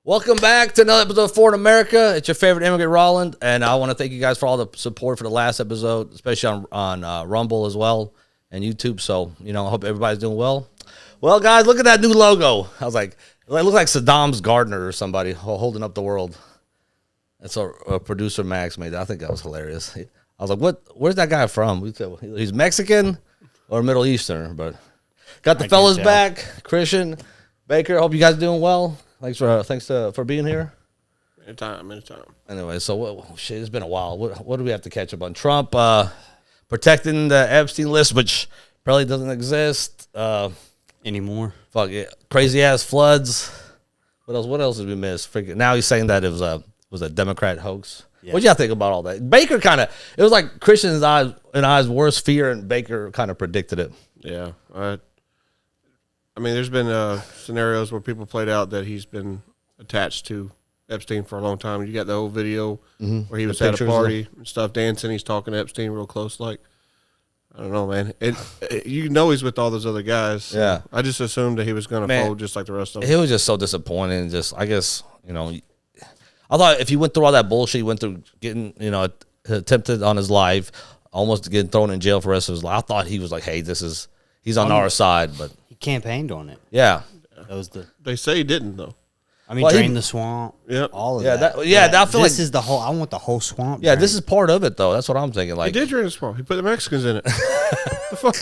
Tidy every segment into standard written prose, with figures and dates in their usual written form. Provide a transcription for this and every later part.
Welcome back to another episode of Ford America. It's your favorite immigrant, Roland, and I want to thank you guys for all the support for the last episode, especially on Rumble as well and YouTube. So, I hope everybody's doing well. Well, guys, look at that new logo. I was like, it looks like Saddam's gardener or somebody holding up the world. That's a producer Max made that. I think that was hilarious. I was like, where's that guy from? We said, he's Mexican or Middle Eastern, but got the fellas back. Christian, Baker, hope you guys are doing well. Thanks for being here. Anytime. Anyway, so it's been a while. What do we have to catch up on? Trump protecting the Epstein list, which probably doesn't exist anymore. Fuck it, crazy ass floods. What else did we miss? Freaking now he's saying that it was a Democrat hoax. Yeah. What y'all think about all that? Baker it was like Christian's eyes worst fear, and Baker kind of predicted it. Yeah. I mean, there's been scenarios where people played out that he's been attached to Epstein for a long time. You got the old video where he was at a party and stuff dancing. He's talking to Epstein real close. Like, I don't know, man. You know he's with all those other guys. Yeah. I just assumed that he was going to fold just like the rest of them. He was just so disappointing. Just, I guess, I thought if he went through all that bullshit, he went through getting, attempted on his life, almost getting thrown in jail for the rest of his life. I thought he was like, hey, he's on our side, but campaigned on it. Yeah. That was They say he didn't, though. I mean, drain the swamp. Yep. All of that. I feel like this is the whole. I want the whole swamp. Yeah, this is part of it, though. That's what I'm thinking. Like, he did drain the swamp. He put the Mexicans in it. The fuck?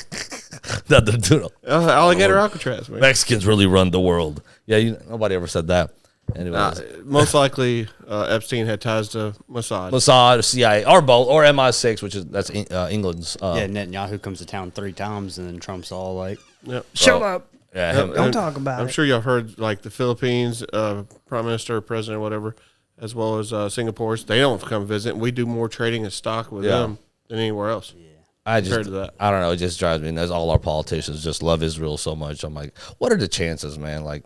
Alligator Alcatraz, man. Mexicans really run the world. Yeah, nobody ever said that. Anyways. Most likely, Epstein had ties to Mossad, CIA, or both, or MI6, that's England's. Netanyahu comes to town 3 times, and then Trump's all like, yep. "Shut up." Yeah, don't talk about it. I'm sure y'all heard like the Philippines prime minister, president, whatever, as well as Singapore's. They don't come visit. We do more trading and stock with them than anywhere else. Yeah. I don't know. It just drives me nuts. All our politicians just love Israel so much. I'm like, what are the chances, man? Like,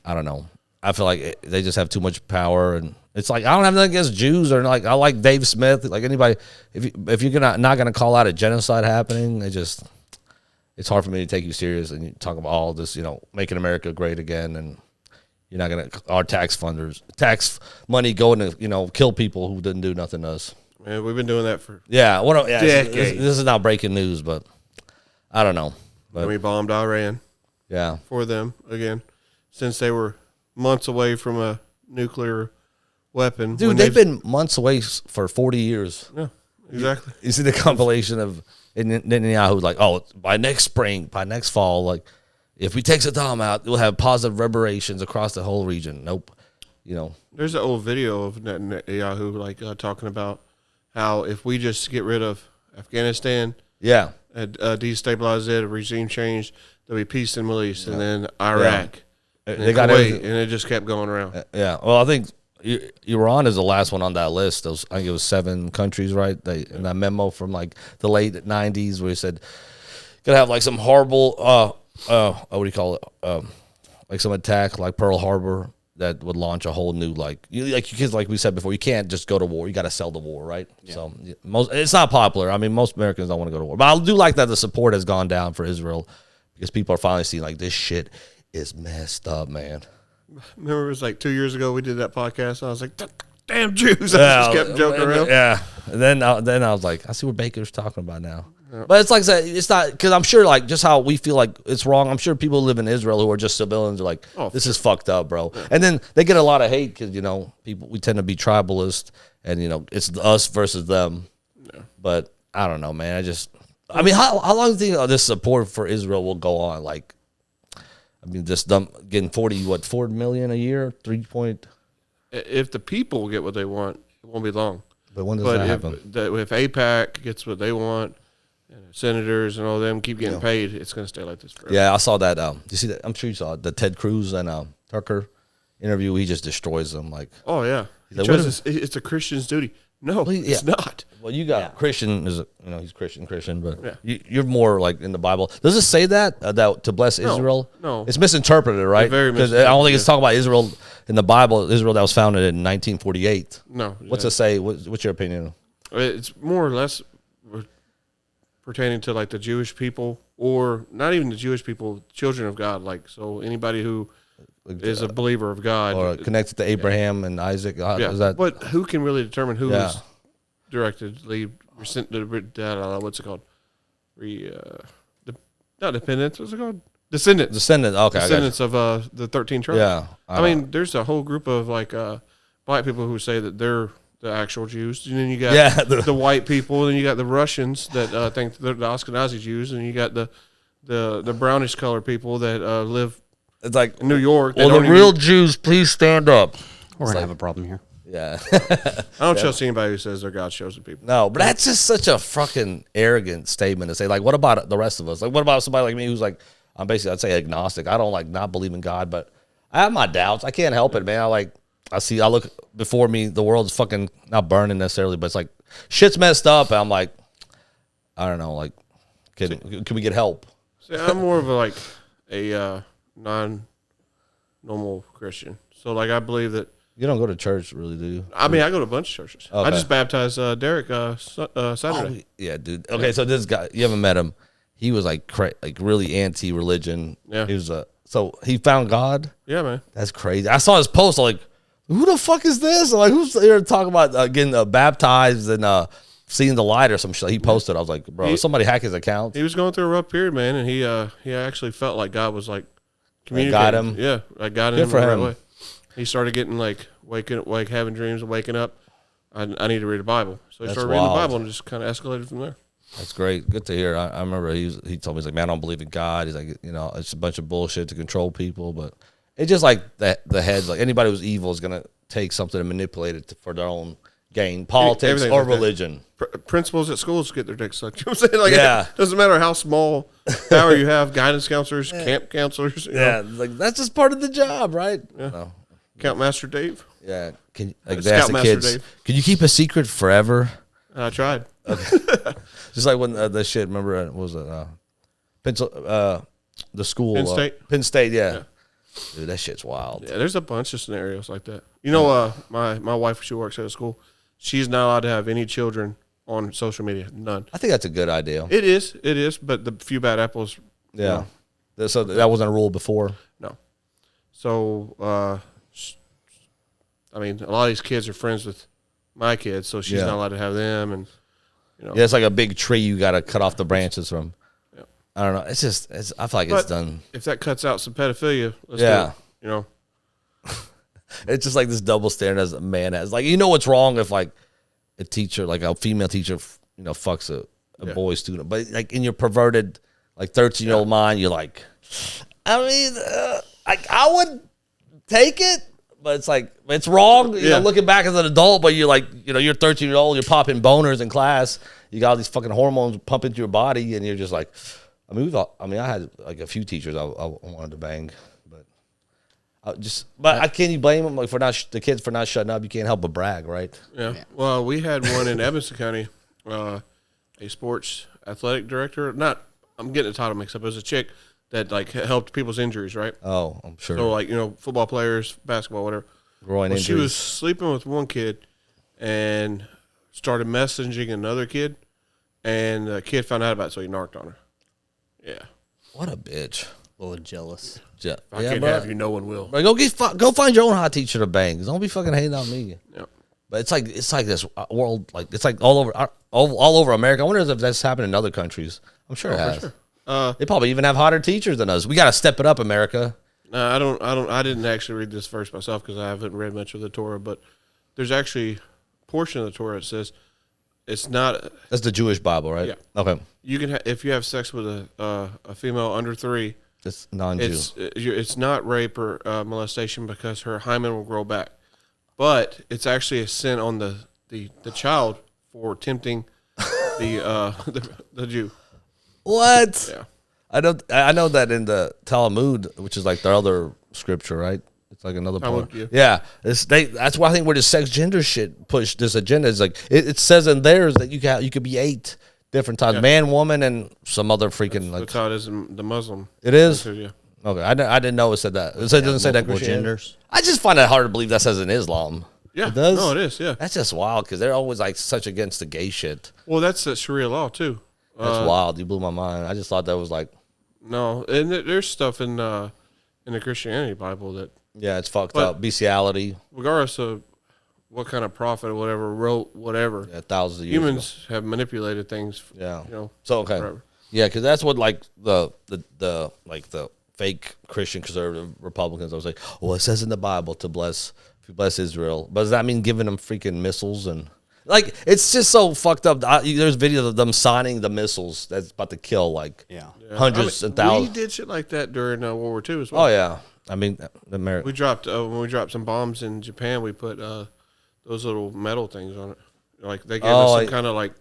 I don't know. I feel like they just have too much power, and it's like I don't have nothing against Jews or like I like Dave Smith, like anybody. If you're not gonna call out a genocide happening, it's hard for me to take you serious. And you talk about all this, making America great again, and you're not gonna our tax money going to kill people who didn't do nothing to us. Man, we've been doing that for decades. This is not breaking news, but I don't know. But, and we bombed Iran. Yeah, for them again, since they were months away from a nuclear weapon. Dude, they've been months away for 40 years. Yeah, exactly. You see the compilation of Netanyahu, like, oh, by next spring, by next fall, like, if we take Saddam out, we'll have positive reverberations across the whole region. Nope. There's an old video of Netanyahu, like, talking about how if we just get rid of Afghanistan, destabilize it, a regime change, there'll be peace in the Middle East, and then Iraq. Yeah. They got Kuwait, and it just kept going around. Yeah. Well, I think Iran is the last one on that list. I think it was 7 countries, right? In that memo from like the late 90s where he said, gonna have like some horrible, what do you call it? Like some attack like Pearl Harbor that would launch a whole new, because like we said before, you can't just go to war. You got to sell the war, right? Yeah. So it's not popular. I mean, most Americans don't want to go to war. But I do like that the support has gone down for Israel because people are finally seeing like this shit is messed up, man. Remember, it was like 2 years ago we did that podcast. I was like, "Damn Jews!" I just kept joking around. Yeah. And then I was like, I see what Baker's talking about now. Yeah. But it's like it's not because I'm sure like just how we feel like it's wrong. I'm sure people who live in Israel who are just civilians are like, this is fucked up, bro. Yeah. And then they get a lot of hate because we tend to be tribalist, and it's us versus them. Yeah. But I don't know, man. I mean, how long do you think this support for Israel will go on? Like, I mean, just getting 4 million a year, 3 point. If the people get what they want, it won't be long. But when does that happen? If AIPAC gets what they want, and senators and all them keep getting paid, it's going to stay like this forever. Yeah, I saw that. You see that? I'm sure you saw it, the Ted Cruz and Tucker interview. He just destroys them. Like, oh yeah, it's a Christian's duty. No, it's not. Well, you got Christian is he's Christian, but you're more like in the Bible. Does it say that to bless Israel? No, it's misinterpreted, right? Because I don't think it's talking about Israel in the Bible. Israel that was founded in 1948. No, what's it say? What's your opinion? It's more or less pertaining to like the Jewish people, or not even the Jewish people, children of God. Like, so anybody who is a believer of God or connected to Abraham and Isaac. Yeah, Is that, but who can really determine who is directly what's it called? Not dependents. What's it called? Descendants. Okay, Descendants of the 13 tribes. Yeah, I mean, there's a whole group of like black people who say that they're the actual Jews, and then you got the white people, and then you got the Russians that think they're the Ashkenazi Jews, and you got the brownish colored people that live. It's like in New York. Well, the real Jews, please stand up. We're gonna have a problem here. Yeah. I don't trust anybody who says they're God's chosen people. No, but that's just such a fucking arrogant statement to say. Like, what about the rest of us? Like, what about somebody like me who's like, I'm basically, I'd say agnostic. I don't like not believe in God, but I have my doubts. I can't help it, man. I look before me, the world's fucking not burning necessarily, but it's like shit's messed up. And I'm like, I don't know, like, can we get help? See, I'm more of a non-normal Christian. So, like, I believe that. You don't go to church, really, do you? I mean, I go to a bunch of churches. Okay. I just baptized Derek Saturday. Yeah, dude. Okay, so this guy, you haven't met him. He was like really anti-religion. Yeah. He was so he found God. Yeah, man. That's crazy. I saw his post. I'm like, who the fuck is this? I'm like, who's here talking about getting baptized and seeing the light or some shit? He posted. I was like, bro, somebody hack his account. He was going through a rough period, man, and he actually felt like God was like communicating. Got him. Yeah, I got him the right way. He started getting like having dreams and waking up. I need to read the Bible, so he started reading the Bible and just kind of escalated from there. That's great. Good to hear. I remember he told me, he's like, man, I don't believe in God. He's like, it's a bunch of bullshit to control people, but it's just like the heads, like anybody who's evil is going to take something and manipulate it for their own gain, politics or like religion. Principals at schools get their dicks sucked. You know what I'm saying? Like, it doesn't matter how small power you have, guidance counselors, camp counselors. You know? Like that's just part of the job, right? Yeah. No. Countmaster Dave. Yeah. Can ask the kids, Dave. Can you keep a secret forever? I tried. Okay. Just like when the shit, remember, what was it? The school. Penn State, yeah. Dude, that shit's wild. Yeah, there's a bunch of scenarios like that. You know, my wife, she works at a school. She's not allowed to have any children on social media. None. I think that's a good idea. It is, but the few bad apples. Yeah. So that wasn't a rule before? No. So, I mean, a lot of these kids are friends with my kids, so she's not allowed to have them. And, yeah, it's like a big tree you got to cut off the branches from. Yeah. I don't know. It's just, I feel like it's done. If that cuts out some pedophilia, let's do it, It's just like this double standard as a man has. Like, what's wrong if, like, a teacher, like a female teacher, fucks a boy student. But, like, in your perverted, like, 13-year-old mind, you're like, I mean, I would take it. But it's like, it's wrong, looking back as an adult, but you're like, you're 13-year-old, you're popping boners in class, you got all these fucking hormones pumping through your body, and you're just like, I had like a few teachers I wanted to bang, but can you blame them like the kids for not shutting up? You can't help but brag, right? Yeah. Well, we had one in Evanston County, a sports athletic director, I'm getting the title mixed up, it was a chick that like helped people's injuries, right? Oh, I'm sure. So like, football players, basketball, whatever. Groin injuries. She was sleeping with one kid and started messaging another kid, and the kid found out about it, so he narked on her. Yeah. What a bitch. A little jealous. If I can't have you, no one will. Bro, go find your own hot teacher to bang. Don't be fucking hating on me. Yeah. But it's like this world, like it's like all over America. I wonder if that's happened in other countries. I'm sure it has. Sure. They probably even have hotter teachers than us. We got to step it up, America. No, I didn't actually read this verse myself because I haven't read much of the Torah, but there's actually a portion of the Torah that says it's not. That's the Jewish Bible, right? Yeah. Okay. You can if you have sex with a female under 3, it's non-Jew. It's not rape or molestation because her hymen will grow back, but it's actually a sin on the child for tempting the Jew. What? Yeah. I know that in the Talmud, which is like their other scripture, right? It's like another part. Yeah. That's why I think where the sex gender shit push this agenda is like it says in theirs that you could be 8 different times, man, woman, and some other freaking that's how it is in the Muslim. It is. Yeah. Okay, I didn't know it said that. It doesn't say that genders. I just find it hard to believe that says in Islam. Yeah, it does. No, it is. Yeah, that's just wild because they're always like such against the gay shit. Well, that's the Sharia law too. That's wild. You blew my mind. I just thought that was like no, and there's stuff in in the Christianity Bible that it's fucked up. Bestiality. Regardless of what kind of prophet or whatever wrote whatever, thousands of years humans have manipulated things. Yeah. You know. So okay. Forever. Yeah, because that's what like the fake Christian conservative Republicans. I was like, well, it says in the Bible to bless Israel, but does that mean giving them freaking missiles and like it's just so fucked up? There's videos of them signing the missiles that's about to kill hundreds and thousands. We did shit like that during World War II as well. Oh yeah, I mean we dropped when we dropped some bombs in Japan. We put those little metal things on it, like they gave us some kind of like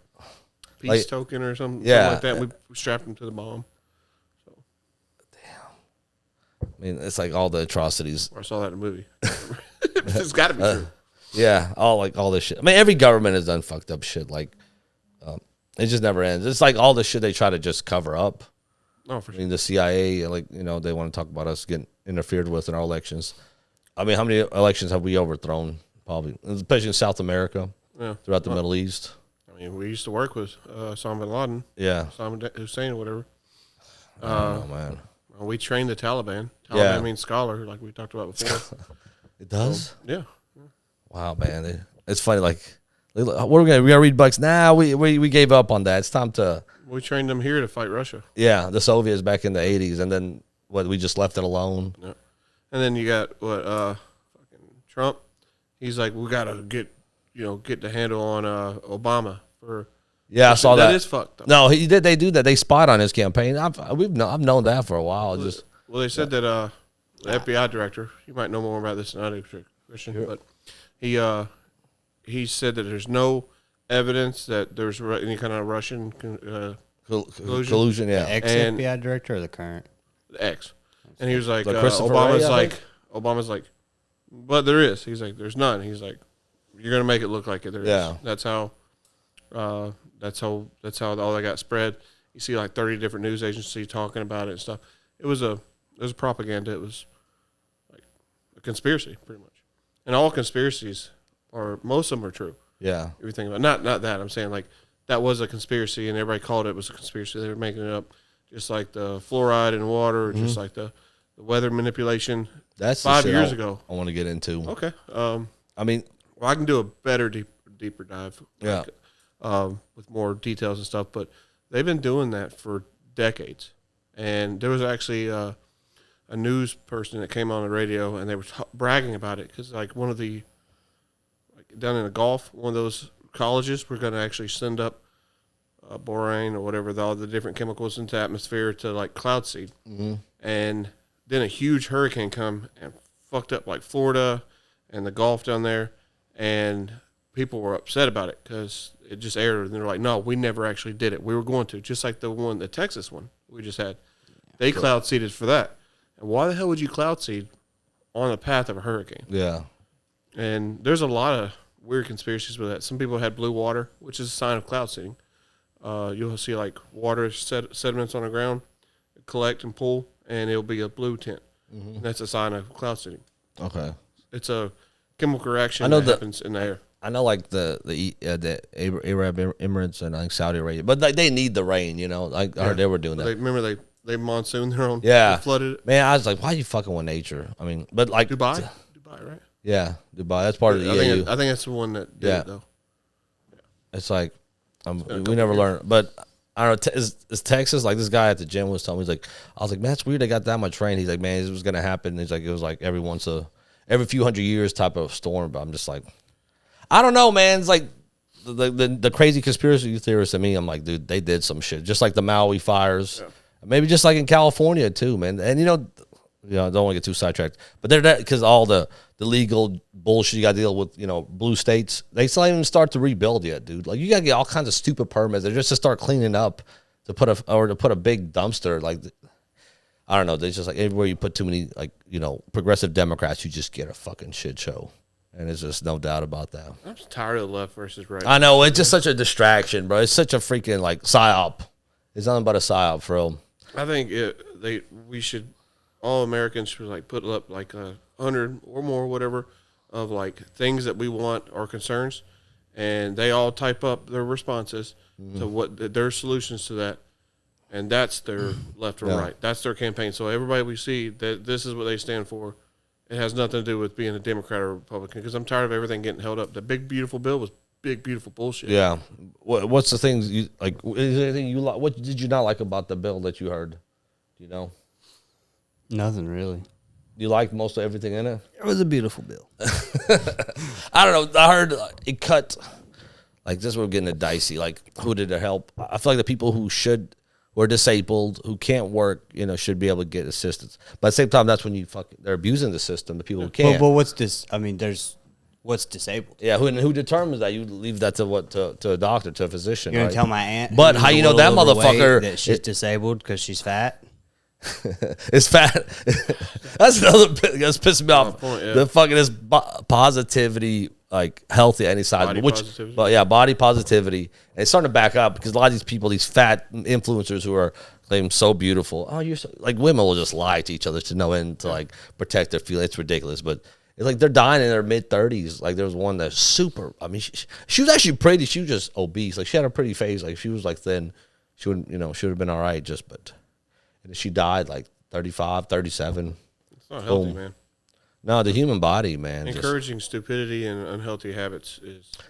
peace token or something like that. We strapped them to the bomb. I mean, it's like all the atrocities. I saw that in a movie. It's got to be true. Yeah, all this shit. I mean, every government has done fucked up shit. Like, it just never ends. It's like all the shit they try to just cover up. Oh, for sure. I mean, the CIA, like, you know, they want to talk about us getting interfered with in our elections. I mean, how many elections have we overthrown? Probably, especially in South America, throughout the Middle East. I mean, we used to work with Osama bin Laden. Yeah. Osama Hussein or whatever. Oh, man. We trained the Taliban. Taliban means scholar, like we talked about before. It does? Yeah. Wow, man. It's funny, like, what are we gonna read books? Nah, we gave up on that. It's time to... We trained them here to fight Russia. Yeah, the Soviets back in the 80s, and then, we just left it alone. Yeah. And then you got, fucking Trump. He's like, we got to get the handle on Obama for... Yeah, I saw that. That is fucked up. No, he did. They do that. They spied on his campaign. I've known that for a while. Well, they said that the FBI director. You might know more about this than I do, Christian. But he said that there's no evidence that there's any kind of Russian collusion. Yeah, the ex-FBI director or the current? The ex. And he was like, Ray, Obama's like, but there is. He's like, there's none. He's like, you're gonna make it look like it. There is. That's how all that got spread. You see like 30 different news agencies talking about it and stuff. It was propaganda. It was like a conspiracy, pretty much. And all conspiracies most of them are true. Yeah. Everything about not that. I'm saying like that was a conspiracy and everybody called it was a conspiracy. They were making it up, just like the fluoride in water, just like the weather manipulation. That's 5 years ago. I want to get into. Okay. I mean, I can do a better deeper dive. Yeah. With more details and stuff, but they've been doing that for decades. And there was actually a news person that came on the radio, and they were bragging about it because, like, one of the down in the Gulf, one of those colleges, we're going to actually send up boraine or whatever, all the different chemicals into the atmosphere to like cloud seed. Mm-hmm. And then a huge hurricane come and fucked up like Florida and the Gulf down there, and people were upset about it because it just aired, and they're like, no, we never actually did it. We were going to, just like the Texas one we just had. They cloud seeded for that. And why the hell would you cloud seed on the path of a hurricane? Yeah. And there's a lot of weird conspiracies with that. Some people had blue water, which is a sign of cloud seeding. You'll see like water sediments on the ground, collect and pull, and it'll be a blue tint. Mm-hmm. And that's a sign of cloud seeding. Okay. It's a chemical reaction that happens in the air. I know, like the Arab Emirates and like Saudi Arabia, but like they need the rain, you know. Like I heard they were doing that. Remember they monsooned their own. Yeah, they flooded it. Man, I was like, why are you fucking with nature? I mean, but like Dubai, right? Yeah, Dubai. That's part of the EU. I think that's the one that did it though. Yeah. It's like we never learned, but I don't know. Is Texas like this guy at the gym was telling me? He's like, I was like, man, that's weird. They got that much rain. He's like, man, this was gonna happen. He's like, it was like every few hundred years type of storm. But I'm just like, I don't know, man. It's like the crazy conspiracy theorists to me. I'm like, dude, they did some shit, just like the Maui fires. Yeah. Maybe just like in California too, man. And I don't want to get too sidetracked, but they're that because all the legal bullshit you got to deal with, blue states. They still haven't even start to rebuild yet, dude. Like you got to get all kinds of stupid permits. They're just to start cleaning up to put a big dumpster. Like I don't know. They just like everywhere you put too many progressive Democrats, you just get a fucking shit show. And there's just no doubt about that. I'm just tired of the left versus right. I know. It's just such a distraction, bro. It's such a freaking like psyop. It's nothing but a psyop for real. I think we should, all Americans should like put up like 100 or more, whatever, of like things that we want or concerns, and they all type up their responses to what their solutions to that, And that's their left or right. That's their campaign. So everybody we see, that this is what they stand for. It has nothing to do with being a Democrat or Republican, because I'm tired of everything getting held up. The big, beautiful bill was big, beautiful bullshit. Yeah. What's the things you like? Is there anything you like? What did you not like about the bill that you heard? Do you know? Nothing really. You liked most of everything in it? It was a beautiful bill. I don't know. I heard it cut. Like, this we're getting it dicey. Like, who did it help? I feel like the people who were disabled, who can't work, should be able to get assistance. But at the same time, that's when they're abusing the system. The people who can't. But what's this? I mean, what's disabled? Yeah, who determines that? You leave that to a doctor, to a physician. You're gonna right? tell my aunt, but how you know that motherfucker that she's disabled because she's fat? It's fat. That's another that's pissing me off. Point, yeah. The fucking is positivity, like healthy any size, body positivity, and it's starting to back up because a lot of these people, these fat influencers who are claiming so beautiful. Oh, you're so, like, women will just lie to each other to no end to like protect their feelings. It's ridiculous, but it's like they're dying in their mid-30s. Like, there was one that's super. I mean, she was actually pretty. She was just obese. Like, she had a pretty face. Like, she was like thin. She would should have been all right. But. She died like 35, 37. It's not healthy, man. No, the human body, man. Encouraging stupidity and unhealthy habits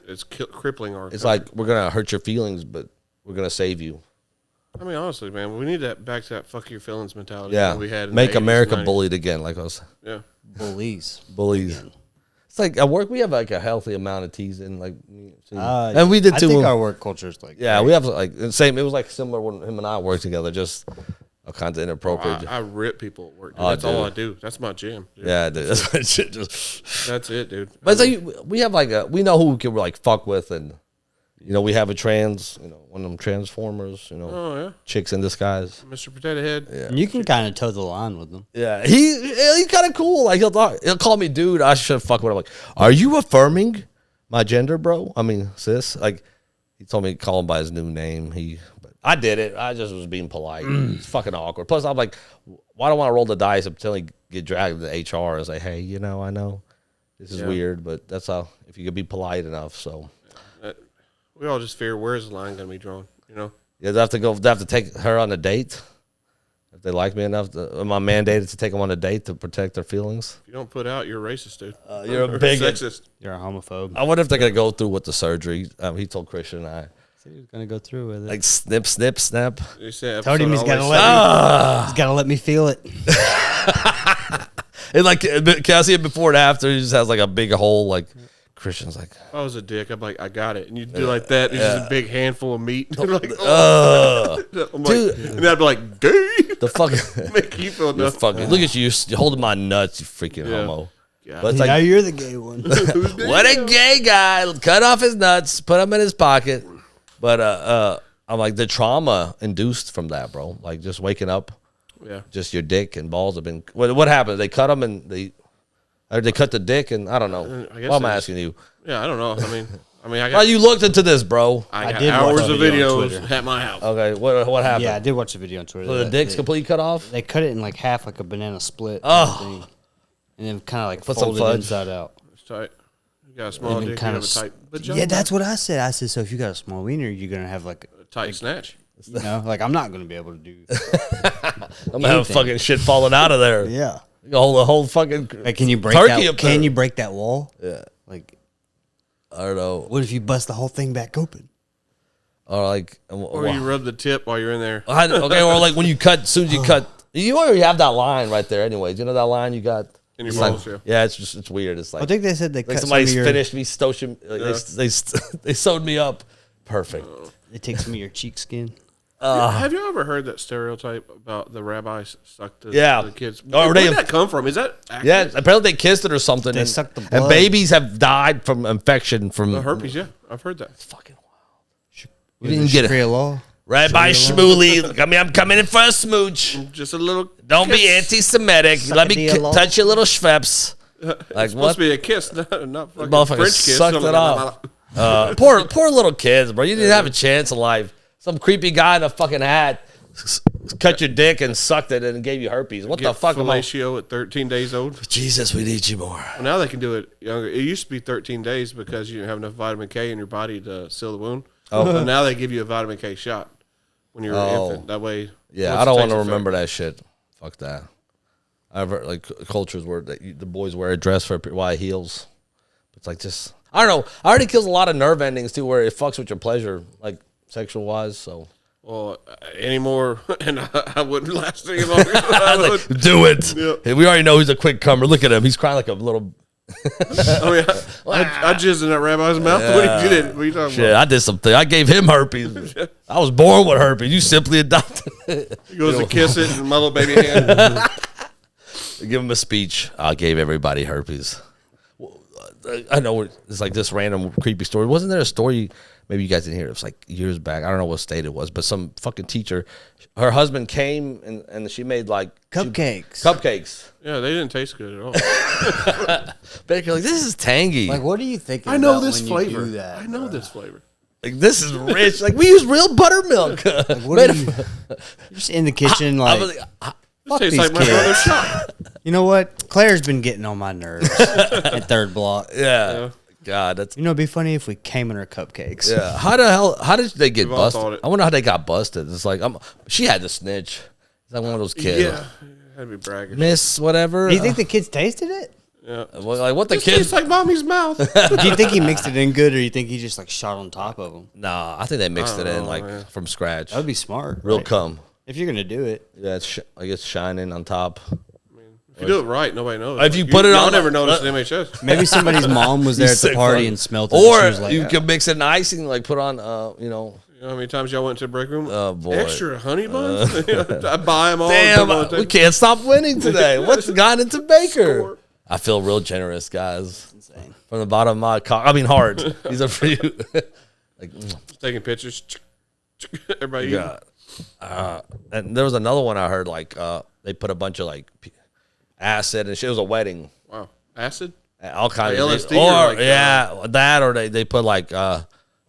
is crippling our It's country. like, we're going to hurt your feelings, but we're going to save you. I mean, honestly, man, we need that back to that fuck your feelings mentality that we had in Make the 80s, America 90s. bullied again, like us. Yeah. Bullies. It's like at work, we have like a healthy amount of teasing. Like, and we did too. I think our work culture is like, yeah, we have like the same. It was like similar when him and I worked together, just all kinds of inappropriate. I rip people at work. Dude. That's all I do. That's my jam. Dude. Yeah, dude. That's my shit. Just. That's it, dude. But it's like we have like we know who we can like fuck with, and we have a one of them transformers, Oh yeah, chicks in disguise. Mr. Potato Head. Yeah, you can kind of toe the line with them. Yeah, he's kind of cool. Like he'll call me dude. I should fuck with him. Like, are you affirming my gender, bro? I mean, sis. Like, he told me to call him by his new name. But I did it. I just was being polite. It's fucking awkward. Plus, I'm like, why do I want to roll the dice until he get dragged to HR and say, hey, I know this is weird, but that's how, if you could be polite enough. So we all just fear, where's the line going to be drawn? Yeah, they have to take her on a date. If they like me enough, am I mandated to take them on a date to protect their feelings? If you don't put out, you're racist, dude. You're a bigot. Sexist. You're a homophobe. I wonder if they're gonna go through with the surgery. He told Christian and I. He was gonna go through with it. Like, snip, snip, snap. You said Told him he's episode gotta let me feel it. And like, can I see it before and after? He just has like a big hole. Like, Christian's like, If I was a dick, I'm like, I got it. And you do like that. It's just a big handful of meat. Like, dude. And I'd be like, gay. The fucking Make you feel nothing. fucking. Look at you, you're holding my nuts, you freaking homo. Yeah. But it's Now like, you're the gay one. what a gay guy! Cut off his nuts, put them in his pocket. But I'm like, the trauma induced from that, bro. Like, just waking up, just your dick and balls have been. What happened? They cut them and they cut the dick, and I don't know. I guess Why am I asking you? Yeah, I don't know. I mean, I Well, got, you looked into this, bro. I got did watch hours a of video on videos Twitter. at my house. Okay, what happened? Yeah, I did watch the video on Twitter. So the dick's completely cut off. They cut it in like half, like a banana split. Oh. Thing, and then kind of like Put some folded fudge. inside out. It's tight. You got a small And then dick, you have a tight. yeah, that's what I said. I said, so if you got a small wiener, you're gonna have like a tight snatch. like I'm not gonna be able to do. I'm gonna have fucking shit falling out of there. Yeah. The whole fucking. Like, can you break turkey that? up Can there. you break that wall? Yeah. Like, I don't know. what if you bust the whole thing back open? Or like, Or you rub the tip while you're in there. okay, or like when you cut, as soon as you cut, you already have that line right there. Anyways, you know that line you got In your it's balls, like, yeah. it's weird. It's like I think they said they like cut somebody's some of your, finished me, they sewed me up, perfect. They take some of your cheek skin. Have you ever heard that stereotype about the rabbis suck the kids? Or Where they- did that come from? Is that accurate? Yeah, apparently they kissed it or something. They and, sucked the and blood. babies have died from infection from The herpes, yeah. I've heard that. Fucking wild. You didn't get it. Sharia law. Rabbi Shmuley, I'm coming in for a smooch. Just a little Don't be kiss. anti-Semitic. Suck Let a me deal. touch your little schweppes. Like, It's supposed what? to be a kiss, not fucking Motherfucker French kiss. sucked it off. Poor little kids, bro. You didn't have a chance in life. Some creepy guy in a fucking hat cut your dick and sucked it and gave you herpes. What the fuck am I? Fellatio at 13 days old. Jesus, we need you more. Well, now they can do it younger. It used to be 13 days because you didn't have enough vitamin K in your body to seal the wound. Oh, but now they give you a vitamin K shot, when you're an infant. That way. Yeah, I don't want to remember that shit. Fuck that. I've heard, like, cultures where the boys wear a dress for why heels. It's like just, I don't know. It already kills a lot of nerve endings too, where it fucks with your pleasure, like sexual wise. So. Well, anymore, and I wouldn't last any longer. Like, do it. Yep. Hey, we already know he's a quick comer. Look at him. He's crying like a little. Oh yeah, I jizzed in that rabbi's mouth when he did it. What are you talking about? I did something. I gave him herpes. I was born with herpes. You simply adopted it. He goes to kiss it and my little baby hand. Give him a speech. I gave everybody herpes. I know it's like this random creepy story. Wasn't there a story? Maybe you guys didn't hear it. It was like years back. I don't know what state it was, but some fucking teacher, her husband came and she made like cupcakes. Yeah, they didn't taste good at all. Baker, like, this is tangy. Like, what are you thinking? I know about this when flavor. You do that, I know this flavor. Like, this is rich. Like, we use real buttermilk. Like, what are you? You're just in the kitchen, like. This tastes like my brother's shop. You know what? Claire's been getting on my nerves at Third Block. Yeah. God, that's. You know, it'd be funny if we came in her cupcakes. Yeah. How did they get We've busted? I wonder how they got busted. It's like, she had to snitch. It's like one of those kids. Yeah. Had to be bragging. Miss whatever. Do you think the kids tasted it? Yeah. Well, like, what the This kids. tastes like mommy's mouth. Do you think he mixed it in good, or you think he just like shot on top of them? Nah, I think they mixed it in like from scratch. That would be smart. Real right? cum. If you're gonna do it. Yeah, it's like it's shining on top. If you do it right, nobody knows. If you put it on, I'll never notice at MHS. Maybe somebody's mom was there at the party and smelled it. Or and she was like, you can mix it in icing, like put on, You know how many times y'all went to the break room? Oh, boy. Extra honey buns? I buy them all. Damn, we can't stop winning today. What's gotten into Baker? Score. I feel real generous, guys. insane. From the bottom of my heart. These are for you. Like, taking pictures. Everybody and there was another one I heard, like, they put a bunch of, like, acid and shit. It was a wedding. Wow. Acid? All kinds like of LSD or like, that, or they put like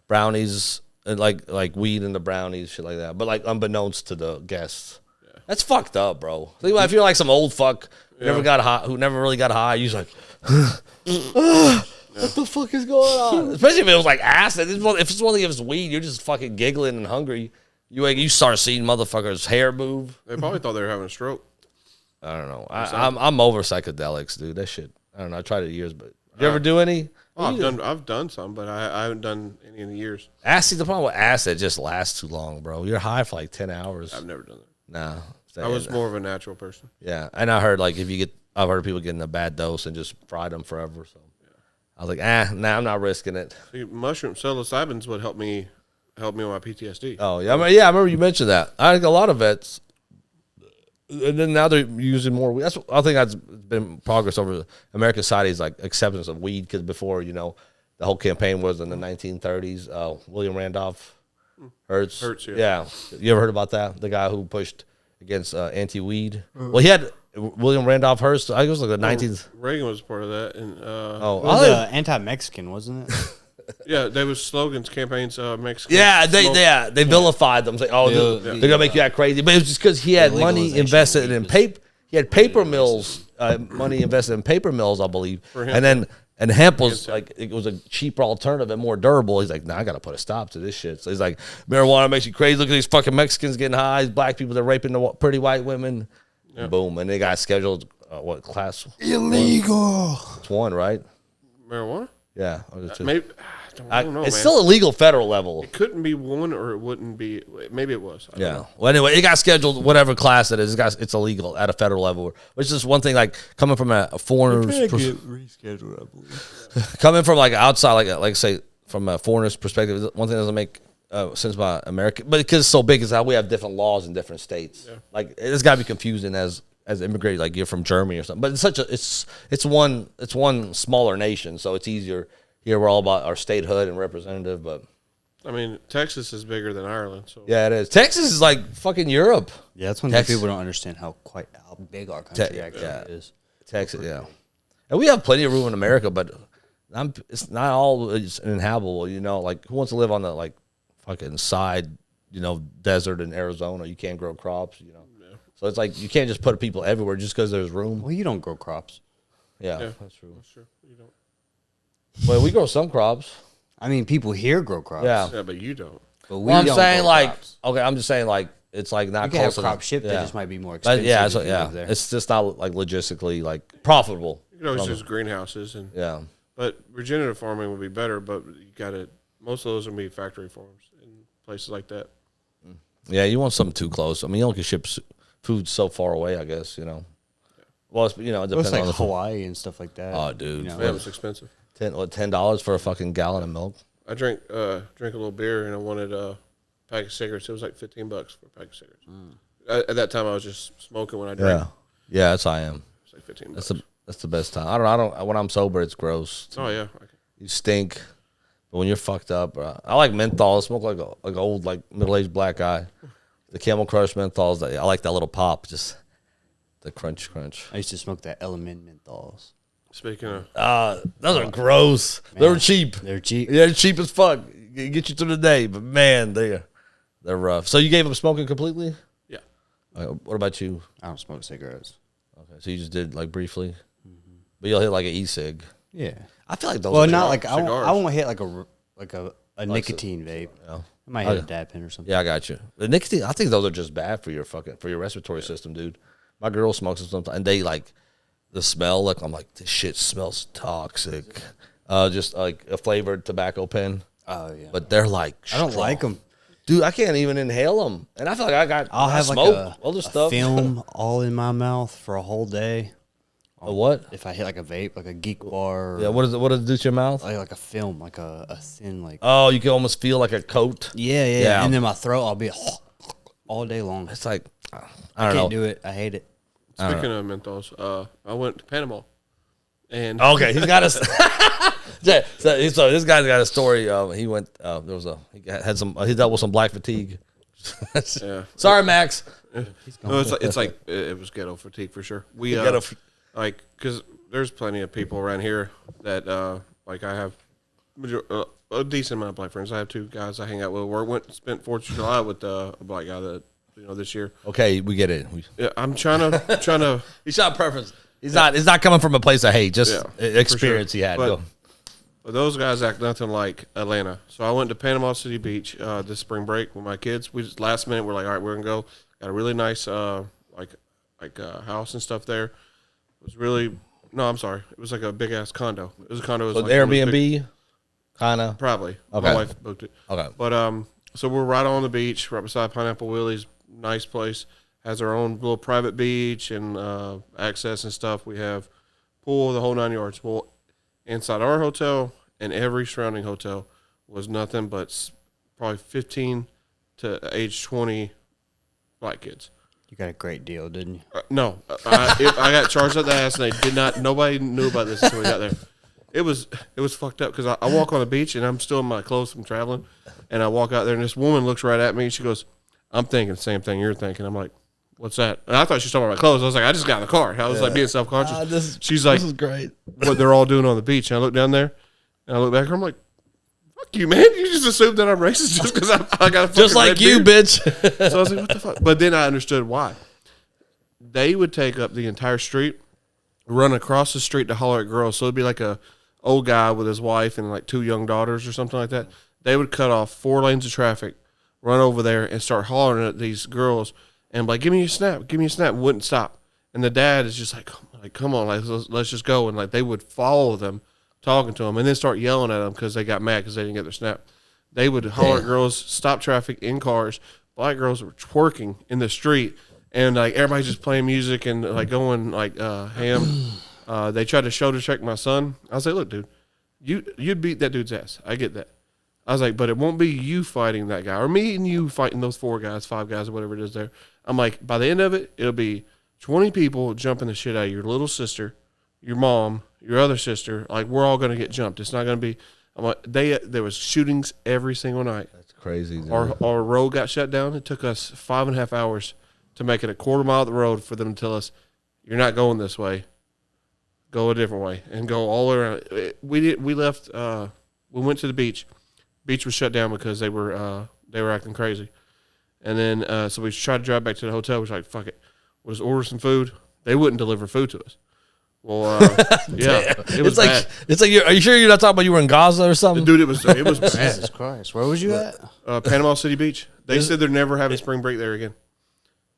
brownies and like weed in the brownies, shit like that. But like unbeknownst to the guests, that's fucked up, bro. Think about if you're like some old fuck who never got high, who never really got high. You're like, what the fuck is going on? Especially if it was like acid. If it's one thing, if it's weed, you're just fucking giggling and hungry. You start seeing motherfuckers' hair move. They probably thought they were having a stroke. I don't know. I'm over psychedelics, dude. That shit. I don't know. I tried it years, but you ever do any? Oh, I've done some, but I haven't done any in the years. Acid. The problem with acid, it just lasts too long, bro. You're high for like 10 hours. I've never done that. Nah. I was more of a natural person. Yeah, and I heard like I've heard people getting a bad dose and just fried them forever. So I was like, I'm not risking it. See, mushroom psilocybin's what helped me with my PTSD. Oh yeah, I remember you mentioned that. I think a lot of vets. And then now they're using more weed. I think that's been progress over American society's like acceptance of weed, because before, the whole campaign was in the 1930s. William Randolph Hearst. Yeah. You ever heard about that? The guy who pushed against anti-weed. Well, he had William Randolph Hearst. I think it was like the 19th. Reagan was part of that, and it was anti-Mexican, wasn't it? Yeah, there was slogans, campaigns, Mexican. Yeah, they vilified them. Like, they're gonna make you act crazy. But it was just because he had money invested in paper. He had paper mills, money invested in paper mills, I believe. And hemp was like, it was a cheaper alternative and more durable. He's like, I gotta put a stop to this shit. So he's like, marijuana makes you crazy. Look at these fucking Mexicans getting high. These black people, they're raping the pretty white women. Yeah. Boom, and they got scheduled. What class? Illegal. It's one, right? Marijuana. Yeah, maybe. I don't know, it's man. still illegal federal level. It couldn't be one, or it wouldn't be. Maybe it was. I don't know. Well, anyway, it got scheduled, whatever class it is. It's illegal at a federal level, which is one thing. Like coming from a foreigner's rescheduled, I believe. Coming from like outside, like say from a foreigner's perspective, one thing that doesn't make sense about America, but because it's so big, is how we have different laws in different states. Yeah. Like it's got to be confusing as immigrant, like you're from Germany or something. But it's one smaller nation, so it's easier. Here we're all about our statehood and representative, but I mean, Texas is bigger than Ireland. So yeah, it is. Texas is like fucking Europe. Yeah, that's when people don't understand how big our country actually is. Texas, yeah, and we have plenty of room in America, but it's not all uninhabitable. Like who wants to live on the like fucking side, desert in Arizona? You can't grow crops, Yeah. So it's like you can't just put people everywhere just because there's room. Well, you don't grow crops. Yeah, that's true. That's true. You don't. Well, we grow some crops. I mean, people here grow crops. Yeah, but you don't. But Well, I'm don't saying grow like, crops. okay, I'm just saying like it's like not You can have close crop enough. shipped. It Yeah. just might be more But expensive. yeah, if so, you yeah, live there. it's just not like logistically like profitable. You can always use greenhouses and Yeah. But regenerative farming would be better. But you got to most of those would be factory farms in places like that. Yeah, you want something too close. I mean, you only can ship food so far away, I guess, you know. Well, it Well, depends it's like on the Hawaii and stuff like that. Oh, dude. You know? Yeah, it's expensive. $10 for a fucking gallon of milk. I drank a little beer and I wanted a pack of cigarettes. It was like $15 for a pack of cigarettes. At that time, I was just smoking when I drank. Yeah, that's how I am. It's like $15. That's the best time. I don't. When I'm sober, it's gross. Oh yeah. You stink. But when you're fucked up, I like menthol. I smoke like an old middle-aged black guy. The Camel Crush menthols. I like that little pop. Just the crunch. I used to smoke that Element menthols. Speaking of, Those are gross. Man, They're cheap. They're cheap. Yeah, they're cheap as fuck. Get you through the day, but man, they're rough. So you gave up smoking completely? yeah, What about you? I don't smoke cigarettes. Okay, so you just did like briefly, but you'll hit like an e-cig. Yeah. I feel like those. Well, are not like cigars. I won't hit like a nicotine vape. Yeah. I might hit a dab pen or something. Yeah, I got you. The nicotine, I think those are just bad for your respiratory system, dude. My girl smokes them sometimes, and they like the smell. Like I'm like, this shit smells toxic. Just like a flavored tobacco pen. Oh yeah. But they're like, I don't strong. like them. Dude. I can't even inhale them, and I feel like I'll have smoke like other a stuff. film all in my mouth for a whole day. A what? If I hit like a vape, like a geek bar. Yeah. What does it do to your mouth? Like a film, like a thin like. Oh, you can almost feel like a coat. Yeah. And then my throat, I'll be all day long. It's like I I don't know. can't do it. I hate it. speaking of menthols, I went to Panama, and Okay, he's got a. Yeah, so this guy's got a story. He went. He dealt with some black fatigue. yeah, Sorry, Max. no, it's like it was ghetto fatigue for sure. We Ghetto like because there's plenty of people around here that like I have a decent amount of black friends. I have two guys I hang out with. Spent 4th of July with a black guy that this year. Okay, we get it. Yeah, I'm trying to. He's not preference. He's not coming from a place of hate. Just Yeah, experience he had. But those guys act nothing like Atlanta. So I went to Panama City Beach this spring break with my kids. We just last minute we're like, all right, we're gonna go. Got a really nice house and stuff there. It was really I'm sorry. It was like a big ass condo. It was a condo. It was So like Airbnb, kind of. probably. Okay. My wife booked it. Okay. But so we're right on the beach, right beside Pineapple Willie's. Nice place. Has our own little private beach and access and stuff. We have pool, the whole 9 yards. Well, inside our hotel and every surrounding hotel was nothing but probably 15 to age 20 black kids. You got a great deal, didn't you? No, I got charged up the ass, and they did not. Nobody knew about this until we got there. It was fucked up because I walk on the beach and I'm still in my clothes from traveling, and I walk out there and this woman looks right at me and she goes, "I'm thinking the same thing you're thinking." I'm like, "What's that?" And I thought she was talking about my clothes. I was like, "I just got in the car." I was like being self conscious. She's like, "This is great." What they're all doing on the beach. And I look down there and I look back. I'm like, "Fuck you, man! You just assumed that I'm racist just because I got a Just like you, beard. bitch. So I was like, "What the fuck?" But then I understood why. They would take up the entire street, run across the street to holler at girls. So it'd be like a old guy with his wife and like 2 young daughters or something like that. They would cut off 4 lanes of traffic, run over there and start hollering at these girls and like, give me a snap, wouldn't stop. And the dad is just like, come on, let's just go. And like they would follow them, talking to them, and then start yelling at them because they got mad because they didn't get their snap. They would holler at girls, stop traffic in cars. Black girls were twerking in the street, and like everybody's just playing music and like going like ham. They tried to shoulder check my son. I was like, look, dude, you'd beat that dude's ass. I get that. I was like, but it won't be you fighting that guy or me and you fighting those 4 guys, 5 guys, or whatever it is there. I'm like, by the end of it, it'll be 20 people jumping the shit out of your little sister, your mom, your other sister. Like, we're all going to get jumped. It's not going to be. I'm like, there was shootings every single night. That's crazy. Dude. Our road got shut down. It took us 5.5 hours to make it a quarter mile of the road for them to tell us, you're not going this way. Go a different way and go all the way around. We left. We went to the beach. Beach was shut down because they were acting crazy. And then so we tried to drive back to the hotel. We was like, fuck it. We'll just order some food. They wouldn't deliver food to us. Well, yeah, it was bad. It's like, are you sure you're not talking about you were in Gaza or something? Dude, it was bad. Jesus Christ. Where was you at? Panama City Beach. They said they're never having spring break there again.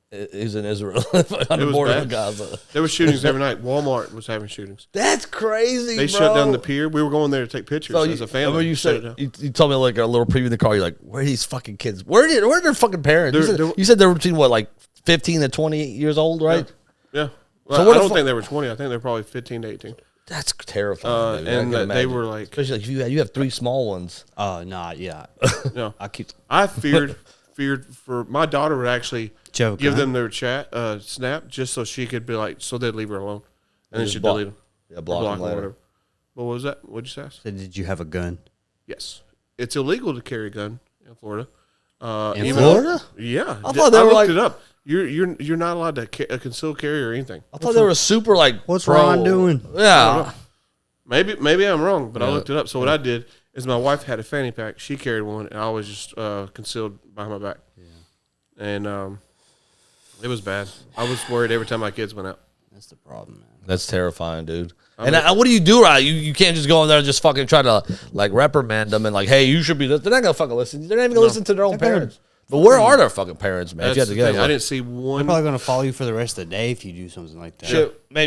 He's in Israel on the border of Gaza. There were shootings every night. Walmart was having shootings. That's crazy. They shut down the pier. We were going there to take pictures as a family. You said you told me like a little preview in the car. You're like, where are these fucking kids? Where are their fucking parents? You said they were between what, like 15 to 20 years old, right? Yeah. Well, so I don't think they were 20. I think they were probably 15 to 18. That's terrifying. And they were like, especially like if you have 3 small ones. Nah, yeah. No, I feared for my daughter would actually give them their snap just so she could be like, so they'd leave her alone, and then she'd delete them. Yeah, block them later. Whatever. What was that? What'd you say? So did you have a gun? Yes, it's illegal to carry a gun in Florida. In Florida? Yeah, I thought they were looked it up. You're not allowed to conceal carry or anything. I thought they were super like. What's Ron doing? Yeah, maybe I'm wrong, but I looked it up. So what I did is my wife had a fanny pack. She carried one, and I was just concealed behind my back. Yeah, and it was bad. I was worried every time my kids went out. That's the problem, man. That's terrifying, dude. And what do you do, right? You can't just go in there and just fucking try to like reprimand them and like, hey, you should be. They're not gonna fucking listen. They're not even gonna listen to their own parents. But where are their fucking parents, man? If you had to guess, I didn't see one. They're probably gonna follow you for the rest of the day if you do something like that.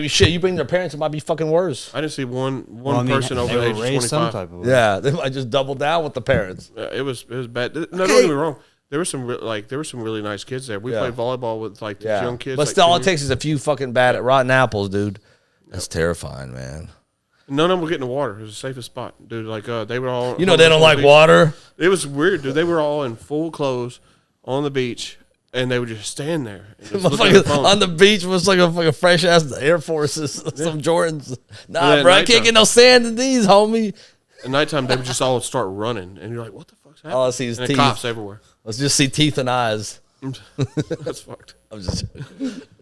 Shit, you bring their parents, it might be fucking worse. I didn't see one person over the age of 25. Yeah, they might just double down with the parents. Yeah, it was bad. No, don't get me wrong. There were some really nice kids there. We played volleyball with like these young kids. But still, all it takes is a few fucking bad rotten apples, dude. That's terrifying, man. None of them were getting in the water. It was the safest spot, dude. Like they were all. You know they don't like water. It was weird, dude. They were all in full clothes on the beach, and they would just stand there. And just on the beach was like a fresh ass Air Forces, some Jordans. Nah, bro, I can't get no sand in these, homie. At nighttime, they would just all start running, and you're like, "What the fuck's happening?" All I see is teeth. Cops everywhere. Let's just see teeth and eyes. That's fucked.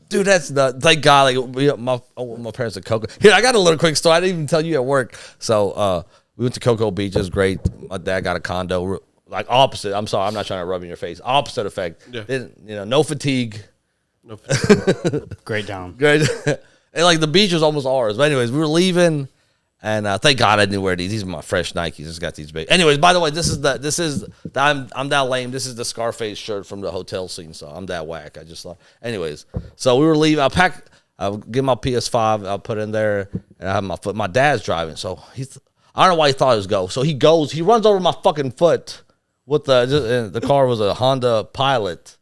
Dude, that's not. Thank God. Like my parents at Cocoa. Here, I got a little quick story. I didn't even tell you at work. So we went to Cocoa Beach. It was great. My dad got a condo. Like opposite. I'm sorry. I'm not trying to rub in your face. Opposite effect. Yeah. No fatigue. No fatigue. Great down. Great. And like the beach was almost ours. But anyways, we were leaving, and thank God I knew where these are my fresh Nikes. Just got these big. Anyways, by the way, this is I'm that lame. This is the Scarface shirt from the hotel scene. So I'm that whack. I just thought. Anyways, so we were leaving. I'll get my PS5. I'll put it in there, and I have my foot. My dad's driving, so I don't know why he thought it was go. So he runs over my fucking foot. With the car was a Honda Pilot,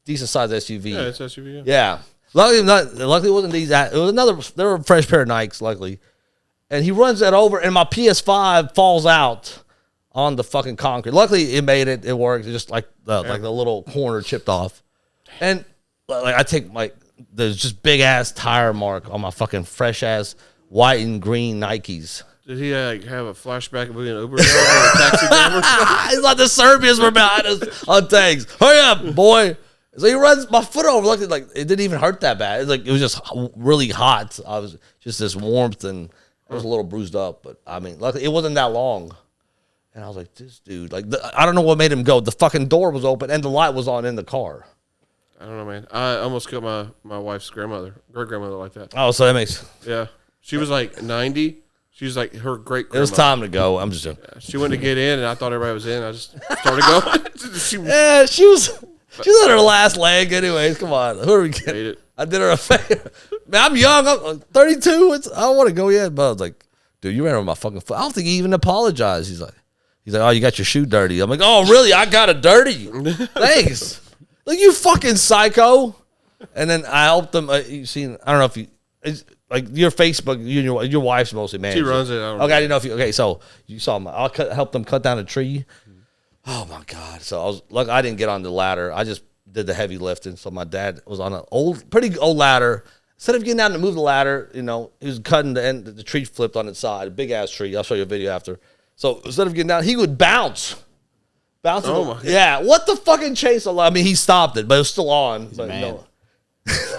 decent sized SUV. Yeah, it's SUV. Yeah. Luckily it wasn't these. It was another. They were a fresh pair of Nikes, luckily. And he runs that over, and my PS5 falls out on the fucking concrete. Luckily it made it. It worked. It's just like the little corner chipped off. And like I take there's just big ass tire mark on my fucking fresh ass white and green Nikes. Did he have a flashback of being an Uber driver or a taxi driver? He's like the Serbians were behind us on tanks. Hurry up, boy. So he runs my foot over. Luckily, like it didn't even hurt that bad. It was just really hot. I was just this warmth, and I was a little bruised up. But I mean, luckily it wasn't that long. And I was like, this dude, like I don't know what made him go. The fucking door was open and the light was on in the car. I don't know, man. I almost killed my wife's great grandmother like that. Oh, so that makes she was like 90. She's like her great grandmother. It was time to go. I'm just joking. Yeah, she went to get in, and I thought everybody was in. I just started going. She was on her last leg anyways. Come on. Who are we kidding? I did her a favor. Man, I'm young. I'm 32. I don't want to go yet. But I was like, dude, you ran over my fucking foot. I don't think he even apologized. He's like, oh, you got your shoe dirty. I'm like, oh, really? I got it dirty. Thanks. Like, you fucking psycho. And then I helped them. You seen, I don't know if you... Like your Facebook, you and your wife's mostly managed. She runs it. I didn't know if you. Okay, so you saw I helped them cut down a tree. Oh my God! So I didn't get on the ladder. I just did the heavy lifting. So my dad was on an pretty old ladder. Instead of getting down to move the ladder, he was cutting the end. The tree flipped on its side, a big ass tree. I'll show you a video after. So instead of getting down, he would bounce. Oh my God. Yeah, what the fucking chainsaw? I mean, he stopped it, but it was still on. He's but man. No.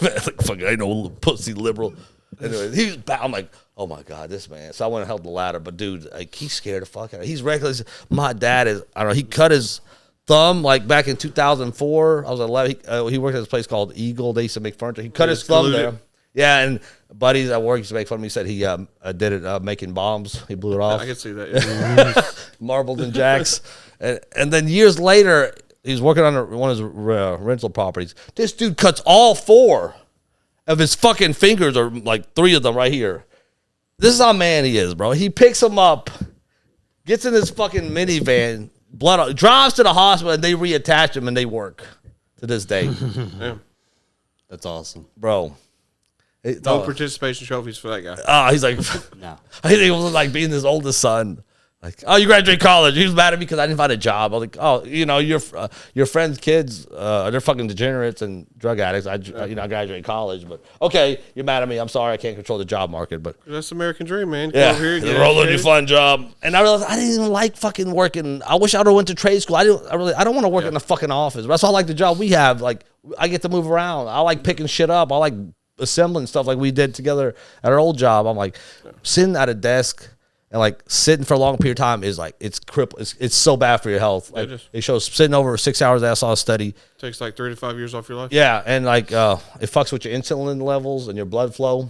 Like fucking, I know, pussy liberal. Anyway, I'm like, oh my God, this man. So I went and held the ladder, but dude, like, he's scared the fuck out of it. He's reckless. My dad is, I don't know, he cut his thumb like back in 2004. I was 11. He worked at this place called Eagle. They used to make furniture. He cut his thumb there. Yeah, and buddies at work used to make fun of me. Said he did it making bombs. He blew it off. I can see that. Yeah. Marbled and jacks. And then years later, he's working on one of his rental properties. This dude cuts all 4 of his fucking fingers, or like 3 of them right here. This is how man he is, bro. He picks them up, gets in his fucking minivan, drives to the hospital, and they reattach him, and they work to this day. Yeah. That's awesome. Bro. No participation trophies for that guy. He's like, No. I think it was like being his oldest son. Like, oh, you graduated college. He was mad at me because I didn't find a job. I was like, oh, your friends' kids, they're fucking degenerates and drug addicts. I graduated college, but okay, you're mad at me. I'm sorry, I can't control the job market, but that's the American dream, man. Yeah, Go over here, Roland, you fun job. And I realized I didn't even like fucking working. I wish I would have went to trade school. I don't want to work in the fucking office. That's why I like the job we have. Like, I get to move around. I like picking shit up. I like assembling stuff like we did together at our old job. I'm like, sitting at a desk and like sitting for a long period of time is like, it's it's so bad for your health. Like, it shows sitting over 6 hours. I saw a study. Takes like 35 years off your life. Yeah, and like it fucks with your insulin levels and your blood flow.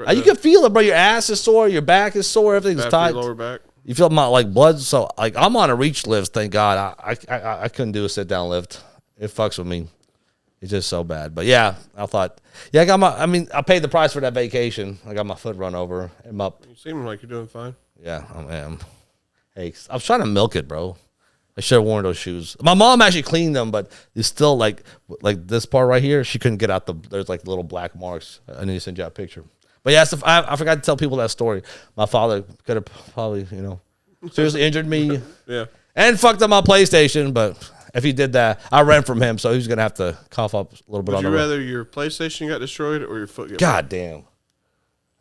You can feel it, bro. Your ass is sore, your back is sore, everything's tight. Lower back. You feel my like blood. So like I'm on a reach lift. Thank God. I couldn't do a sit down lift. It fucks with me. It's just so bad. But yeah, I thought, I paid the price for that vacation. I got my foot run over. I'm up. You seem like you're doing fine. Yeah, I am. Hey, I was trying to milk it, bro. I should have worn those shoes. My mom actually cleaned them, but it's still like this part right here. She couldn't get out there's like little black marks. I need to send you a picture. But yeah, I forgot to tell people that story. My father could have probably, seriously injured me. Yeah. And fucked up my PlayStation, but if he did that, I ran from him, so he was going to have to cough up a little bit on the road. Would you rather your PlayStation got destroyed or your foot get God damn.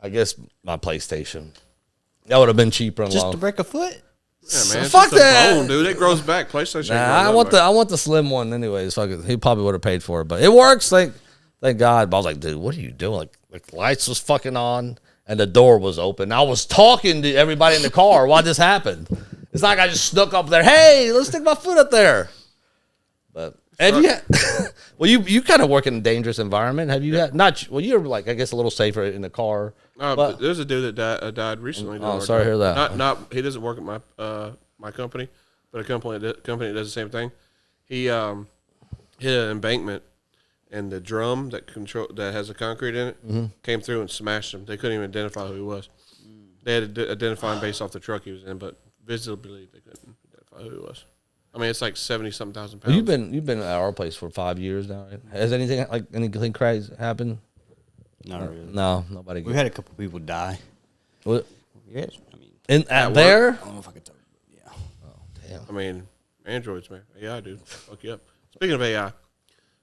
I guess my PlayStation. That would have been cheaper and Just to break a foot? Yeah, man. Fuck that. Bone, dude. It grows back. PlayStation. Nah, I want the slim one anyways. Fuck it. He probably would have paid for it, but it works. Thank God. But I was like, dude, what are you doing? Like lights was fucking on and the door was open. I was talking to everybody in the car while this happened. It's like I just snuck up there. Hey, let's stick my foot up there. But have you had, well, you kind of work in a dangerous environment. Have you had you're like, I guess, a little safer in the car. But there's a dude that died recently. Oh, sorry to hear that. Not he doesn't work at my company, but a company that does the same thing. He hit an embankment, and the drum that has the concrete in it came through and smashed him. They couldn't even identify who he was. They had to identify him based off the truck he was in, but visibly they couldn't identify who he was. I mean, it's like 70-something thousand pounds. You've been at our place for 5 years now. Right? Has anything crazy happened? Not really. No, nobody. We've had a couple people die. What? Yes. I mean, there? I don't know if I could tell you. Yeah. Oh, damn. I mean, androids, man. AI, dude. Fuck you up. Speaking of AI,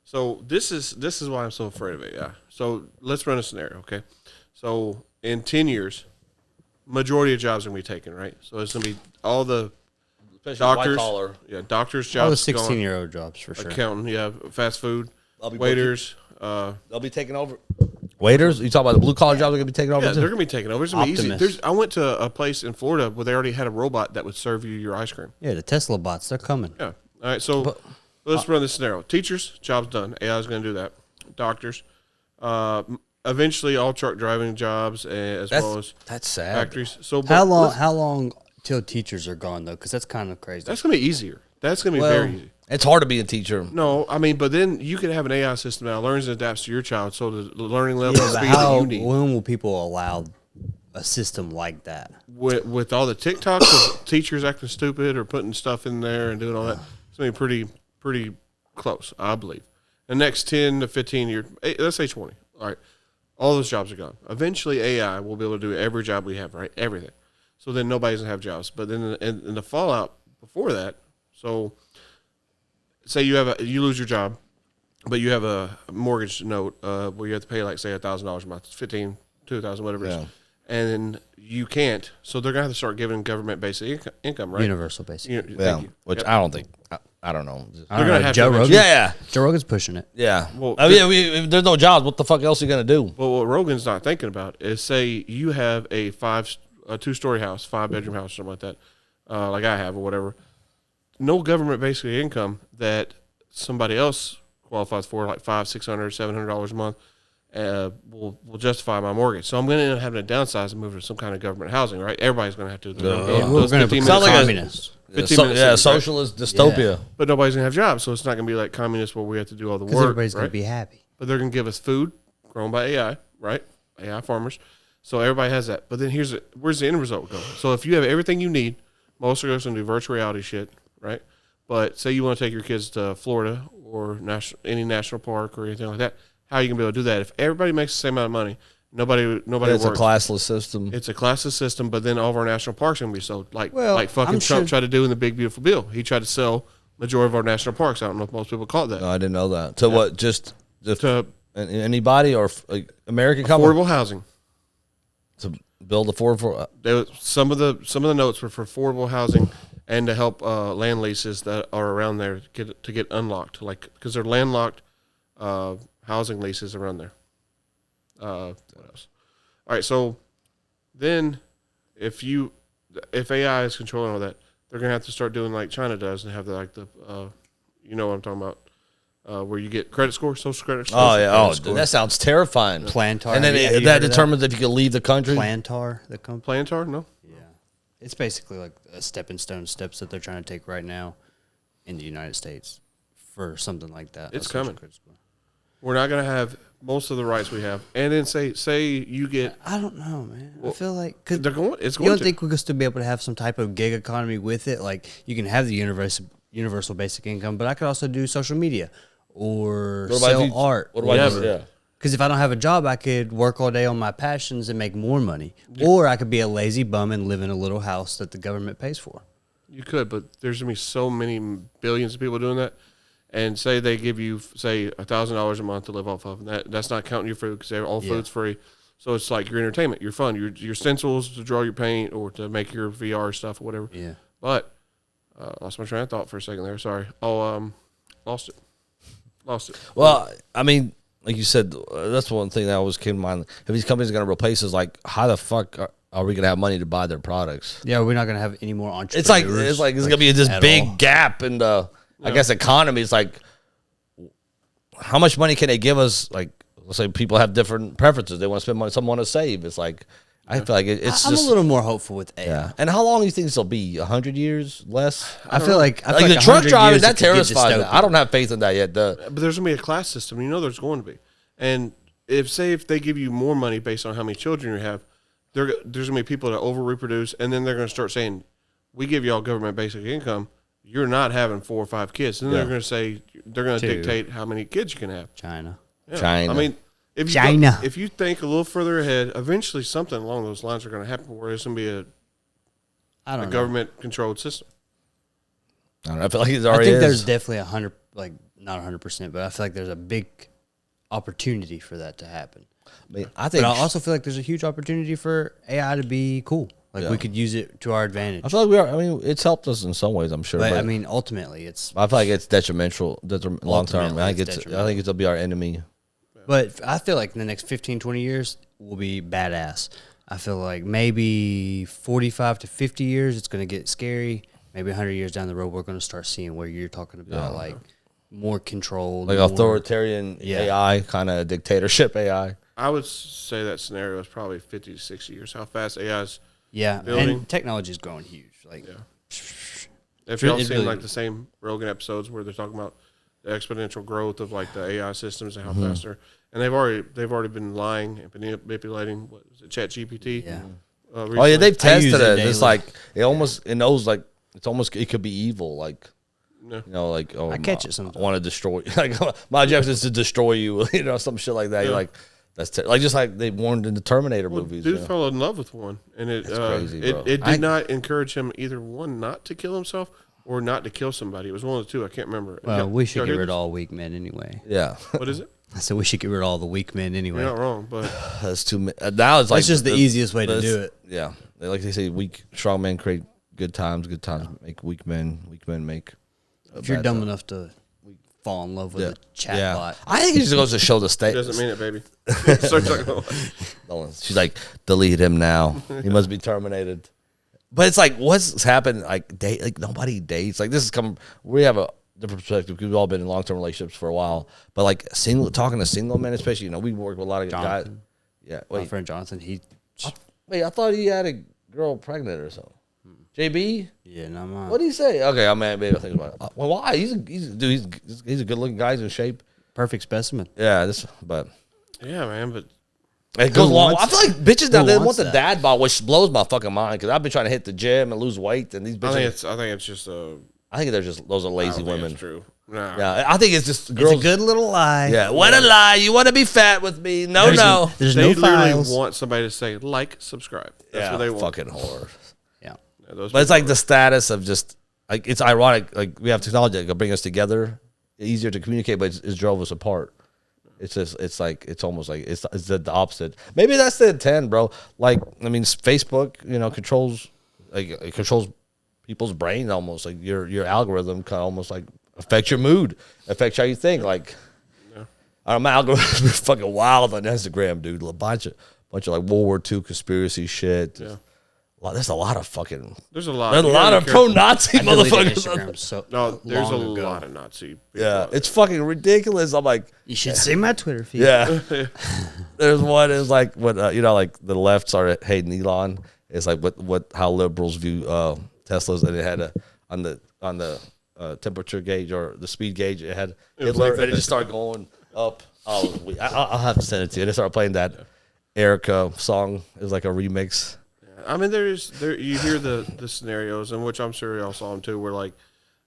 so this is why I'm so afraid of AI. So let's run a scenario, okay? So in 10 years, majority of jobs are going to be taken, right? So it's going to be all the Especially doctors, white collar. yeah, doctors' jobs. All the 16-year-old jobs for sure. Accountant, yeah, fast food, They'll waiters. They'll be taking over. Waiters? You talk about the blue collar jobs are going to be taken over Yeah, too? they're going to be taken over. It's going to be easy. Optimists. I went to a place in Florida where they already had a robot that would serve you your ice cream. Yeah, the Tesla bots, they're coming. Yeah. All right, so let's run this scenario. Teachers, job's done. AI is going to do that. Doctors. Eventually, all truck driving jobs as well as That's sad. factories. So How long till teachers are gone, though? Because that's kind of crazy. That's going to be easier. That's going to be very easy. It's hard to be a teacher. No, I mean, but then you could have an AI system that learns and adapts to your child, so the learning level and But speed that you need. when will people allow a system like that? With all the TikToks of teachers acting stupid or putting stuff in there and doing all that, it's going to be pretty close, I believe. The next 10 to 15 years, let's say 20. All right, all those jobs are gone. Eventually, AI will be able to do every job we have, right? Everything. So then nobody's going to have jobs. But then in the fallout before that, so say you lose your job, but you have a mortgage note where you have to pay like say $1,000 a month, $15,000, $2,000, whatever it is, and then you can't. So they're gonna have to start giving government basic income, right? Universal basic. Yeah, which I don't think. I don't know. They're gonna have Joe to Rogan. Yeah. Joe Rogan's pushing it. Yeah. Well, if there's no jobs, what the fuck else are you gonna do? Well, what Rogan's not thinking about is say you have a 2-story house, 5-bedroom house, something like that, like I have or whatever. No government basic income that somebody else qualifies for, like $500, $600, $700 a month, will justify my mortgage. So I'm going to end up having to downsize and move to some kind of government housing, right? Everybody's going to have to. We're going to become communists. Socialist dystopia. Yeah. But nobody's going to have jobs, so it's not going to be like communists where we have to do all the work. Everybody's going right? to be happy. But they're going to give us food grown by AI, right? AI farmers. So everybody has that. But then where's the end result go? So if you have everything you need, most of us going to do virtual reality shit, right? But say you want to take your kids to Florida or any national park or anything like that, how are you going to be able to do that? If everybody makes the same amount of money, nobody It's works. a classless system. It's a classless system, but then all of our national parks are going to be sold. Like fucking I'm Trump tried to do in the Big Beautiful Bill. He tried to sell majority of our national parks. I don't know if most people call it that. No, I didn't know that. To what? Just to anybody or like American company? Affordable housing. To build affordable. Some of the notes were for affordable housing and to help land leases that are around there to get unlocked, like because they're landlocked housing leases around there. What else? All right, so then if AI is controlling all that, they're gonna have to start doing like China does and have you know what I'm talking about. Where you get credit score, social credit score. Oh yeah, dude, that sounds terrifying. Plantar, and then that determines if you can leave the country. Plantar, the company. Plantar, no. Yeah, it's basically like a stepping stone steps that they're trying to take right now in the United States for something like that. It's coming. We're not gonna have most of the rights we have, and then say you get. I don't know, man. Well, I feel like cause they're going. It's going. You don't think we could still be able to have some type of gig economy with it? Like you can have the universal basic income, but I could also do social media or sell art. What do I do? Yeah. Because if I don't have a job, I could work all day on my passions and make more money. Yeah. Or I could be a lazy bum and live in a little house that the government pays for. You could, but there's going to be so many billions of people doing that. And say they give you, say, $1,000 a month to live off of. And that's not counting your food because all food's free. So it's like your entertainment, your fun, your stencils to draw your paint or to make your VR stuff or whatever. Yeah. But lost my train of thought for a second there. Sorry. Lost it. Well, I mean, like you said, that's one thing that always came to mind. If these companies are going to replace us, like, how the fuck are we going to have money to buy their products? Yeah, we're not going to have any more entrepreneurs. It's like there's going to be this big gap in the, I guess, economy. It's like, how much money can they give us? Like, let's say people have different preferences. They want to spend money. Some want to save. It's like, I feel like it's I'm just a little more hopeful with AI. Yeah. And how long do you think this will be? 100 years? Less? I feel like the truck drivers, that terrifies me. I don't have faith in that yet. But there's going to be a class system. You know there's going to be. And if they give you more money based on how many children you have, there's going to be people that over-reproduce, and then they're going to start saying, we give you all government basic income. You're not having 4 or 5 kids. And then they're going to say, they're going to dictate how many kids you can have. China. I mean, if you think a little further ahead, eventually something along those lines are going to happen where there's going to be a government-controlled system. I don't know. I feel like it's already. I think there's definitely 100, like not 100%, but I feel like there's a big opportunity for that to happen. But I also feel like there's a huge opportunity for AI to be cool. Like we could use it to our advantage. I feel like we are. I mean, it's helped us in some ways, I'm sure. But I mean, ultimately, it's. I feel like it's detrimental long term. I think it'll be our enemy. But I feel like in the next 15, 20 years, we'll be badass. I feel like maybe 45 to 50 years, it's going to get scary. Maybe 100 years down the road, we're going to start seeing where you're talking about, like, more control. Like authoritarian AI, kind of dictatorship AI. I would say that scenario is probably 50 to 60 years. How fast AI is building. And technology is growing huge. Like, if y'all seen like the same Rogan episodes where they're talking about the exponential growth of like the AI systems and how fast they're, and they've already been lying and manipulating. What is it, ChatGPT? Yeah. They've tested it. It's like it knows like it could be evil. Like you know, like I catch it sometimes. I want to destroy. Like my objective is to destroy you. You know, some shit like that. You're like. That's just like they warned in the Terminator movies. Dude fell in love with one, and it crazy, it did not encourage him either not to kill himself or not to kill somebody. It was one of the two. I can't remember. Well, we should get rid of all weak men anyway. Yeah. What is it? I said we should get rid of all the weak men anyway. You're not wrong, but that's too. Now it's like that's just the easiest way to do it. Yeah, like they say, strong men create good times make weak men make. If you're dumb enough to fall in love with a chatbot. I think it just goes to show the state. Doesn't mean it, baby. Start talking about She's like, delete him now. He must be terminated. But it's like, what's happened? Like nobody dates. Like this is coming. We have different perspective because we've all been in long-term relationships for a while. But like talking to single men, especially, we work with a lot of guys. Yeah, my friend Jonathan, I thought he had a girl pregnant or something. JB? Yeah, not mine. What did he say? Okay, maybe I'll think about it. Well, why? He's a good-looking guy. He's in shape. Perfect specimen. Yeah, Yeah, man, but it goes long. I feel like bitches now they want the that? dad bod, which blows my fucking mind because I've been trying to hit the gym and lose weight, and these bitches. I think it's just I think they're just those are lazy women. That's true. Nah. Yeah, I think it's just girls. It's a good little lie. Yeah, what a lie! You want to be fat with me? No, no. There's They no literally files. want somebody to say like, subscribe. That's what they want. Fucking whore. Yeah. But it's like the status of just like it's ironic. Like we have technology that can bring us together, easier to communicate, but it drove us apart. It's just it's almost like it's the opposite. Maybe that's the intent, bro. Like I mean, Facebook, controls it controls people's brain almost. Like your algorithm kind of almost like affects your mood, affects how you think. Like I don't know, my algorithm is fucking wild on Instagram, dude. A bunch of like World War II conspiracy shit. Yeah. There's a lot of fucking. There's a lot. There's a lot of pro-Nazi motherfuckers. There's a lot of Nazi. Yeah, it's fucking ridiculous. I'm like, you should see my Twitter feed. yeah. There's one is like what like the left started hating Elon. It's like how liberals view Teslas, and it had on the temperature gauge or the speed gauge. It had Hitler, and it just started going up. I'll have to send it to you. They started playing that Erica song. It was like a remix. I mean, you hear the scenarios, in which I'm sure y'all saw them too, where like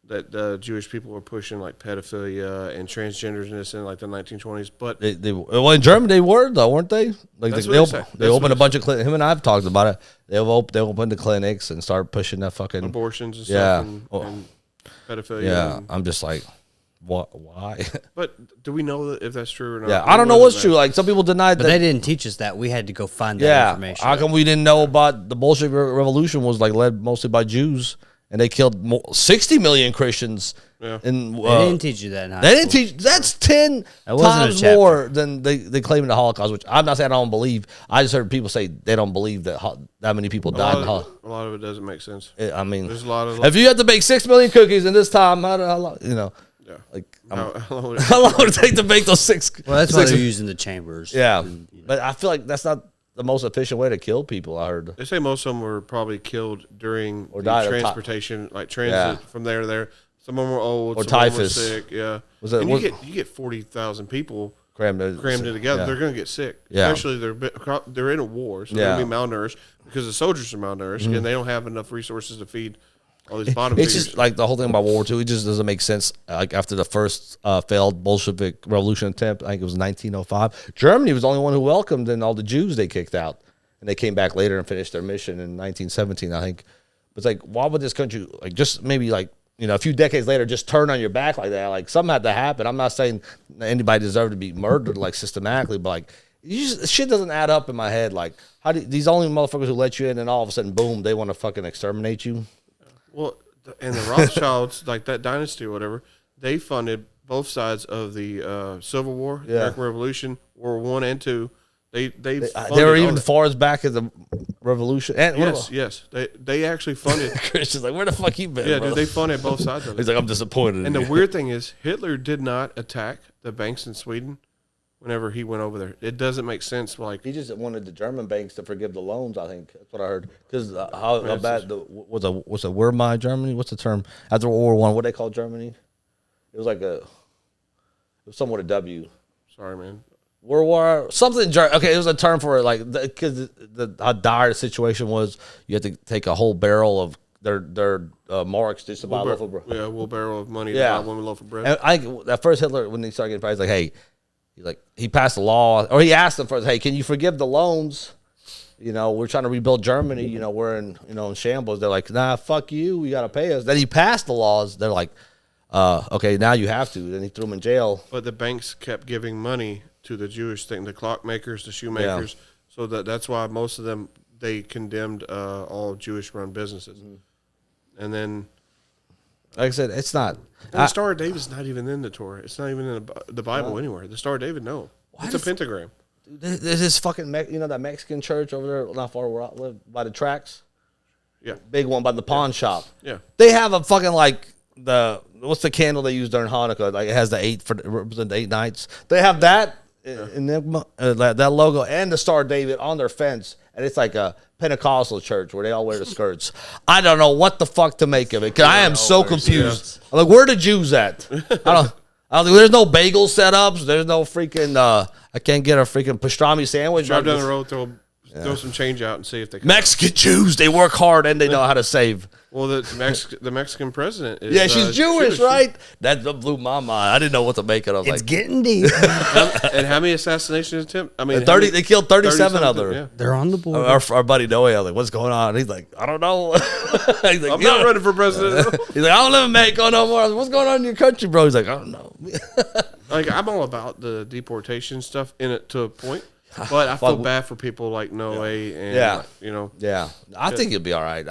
that Jewish people were pushing like pedophilia and transgenders in this in like the 1920s. But in Germany they were though, weren't they? Like they opened a bunch of clinics. Him and I've talked about it. They opened the clinics and started pushing that fucking abortions and stuff and pedophilia. Yeah, I'm just like, what? Why? But do we know if that's true or not? Yeah, I don't know what's true. Like some people denied but that. they didn't teach us that. We had to go find that information. How come we didn't know about the Bolshevik Revolution was like led mostly by Jews, and they killed 60 million Christians. Yeah. They didn't teach you that in high They didn't teach. That's 10 times more than they claim in the Holocaust. Which I'm not saying I don't believe. I just heard people say they don't believe that many people died. A lot of it doesn't make sense. I mean, there's a lot of if you have to bake 6 million cookies in this time, how long? Yeah. Like how long would it take to make those 6? Well, that's why they're using the chambers. Yeah, but I feel like that's not the most efficient way to kill people. I heard they say most of them were probably killed during transportation, like transit from there to there. Some of them were old, or some typhus. Of them were sick. Yeah, and you get 40,000 people crammed in together. Yeah. They're going to get sick. Yeah. Especially they're in a war, so they're going to be malnourished because the soldiers are malnourished and they don't have enough resources to feed all these bottom feeders. It's just like the whole thing about World War II. It just doesn't make sense. Like after the first failed Bolshevik revolution attempt, I think it was 1905. Germany was the only one who welcomed and all the Jews they kicked out, and they came back later and finished their mission in 1917. I think. But it's like, why would this country just maybe a few decades later just turn on your back like that? Like something had to happen. I'm not saying anybody deserved to be murdered systematically, but shit doesn't add up in my head. Like how do these only motherfuckers who let you in, and all of a sudden, boom, they want to fucking exterminate you? Well, and the Rothschilds, like that dynasty or whatever, they funded both sides of the Civil War, the American Revolution, World War I and II. They were even far as back as the Revolution. And yes. They actually funded. Christian's like, where the fuck you been? Yeah, bro? dude, they funded both sides of it. He's like, I'm disappointed. And the weird thing is, Hitler did not attack the banks in Sweden whenever he went over there. It doesn't make sense. Like he just wanted the German banks to forgive the loans. I think that's what I heard. Because how bad was a Wehrmacht Germany? What's the term after World War I? What they call Germany? It was like it was somewhat a W. Sorry, man. World War something. Okay, it was a term for it, because how dire the situation was. You had to take a whole barrel of their marks just to buy a loaf of bread. Yeah, a whole barrel of money to buy one loaf of bread. And I think at first Hitler, when he started getting fired, he's like, hey. He passed a law, or he asked them first, hey, can you forgive the loans? We're trying to rebuild Germany. We're in shambles. They're like, nah, fuck you. You got to pay us. Then he passed the laws. They're like, okay, now you have to. Then he threw him in jail. But the banks kept giving money to the Jewish thing, the clockmakers, the shoemakers. Yeah. So that's why most of them, they condemned all Jewish-run businesses. Mm-hmm. And then... Like I said, it's not. And the Star of David's not even in the Torah. It's not even in the Bible anywhere. The Star of David, no. It's a pentagram. There's this fucking, that Mexican church over there, not far where I live, by the tracks. Yeah. Big one by the pawn shop. Yeah. They have a fucking, the what's the candle they use during Hanukkah? Like it has the 8 for the 8 nights. They have that in that logo and the Star of David on their fence, and it's like a Pentecostal church where they all wear the skirts. I don't know what the fuck to make of it because I am so confused. I'm like, where are the Jews at? I don't think there's no bagel setups. There's no freaking. I can't get a freaking pastrami sandwich. Drive down the road, throw some change out, and see if they come Mexican Jews. They work hard and they know how to save. Well, the Mexican president is she's Jewish, right? That blew my mind. I didn't know what to make it. I was It's like, getting deep. And how many assassination attempts? I mean, 30. They killed 37 of them. Yeah. They're on the board. Our buddy Noe, I was like, what's going on? He's like, I don't know. He's like, I'm not running for president. He's like, I don't live in Mexico no more. What's going on in your country, bro? He's like, I don't know. Like, I'm all about the deportation stuff in it to a point, but I feel bad for people like Noe and you know. Yeah, I think you'll be all right.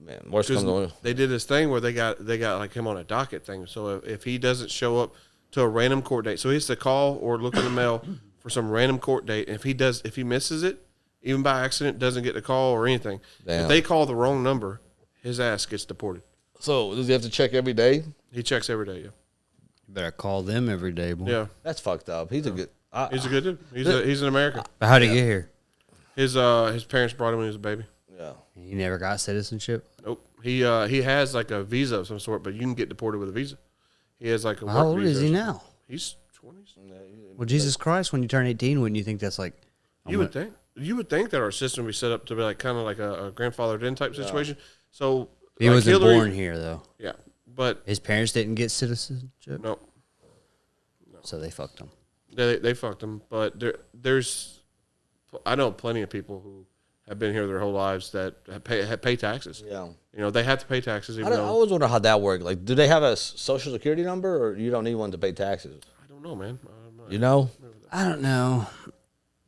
Man, worst comes to they did this thing where they got like him on a docket thing. So if he doesn't show up to a random court date, so he has to call or look in the mail for some random court date. And if he misses it, even by accident, doesn't get the call or anything. Damn. If they call the wrong number, his ass gets deported. So does he have to check every day? He checks every day. Yeah. You better call them every day, boy. Yeah, that's fucked up. He's a good. He's a good dude. He's an American. But how'd he get here? His parents brought him when he was a baby. Yeah. He never got citizenship? Nope. He has like a visa of some sort, but you can get deported with a visa. He has like a work How old visa is he now? He's 20s. Well, Jesus Christ, when you turn 18, wouldn't you think that's like... You would think that our system would be set up to be like kind of like a grandfathered in type situation. So he like wasn't born here, though. Yeah, but his parents didn't get citizenship? No. So they fucked him. They fucked him. But there's... I know plenty of people who have been here their whole lives that have pay taxes. Yeah. You know, they have to pay taxes. I always wonder how that works. Like, do they have a social security number or you don't need one to pay taxes? I don't know, man. You know? I don't know.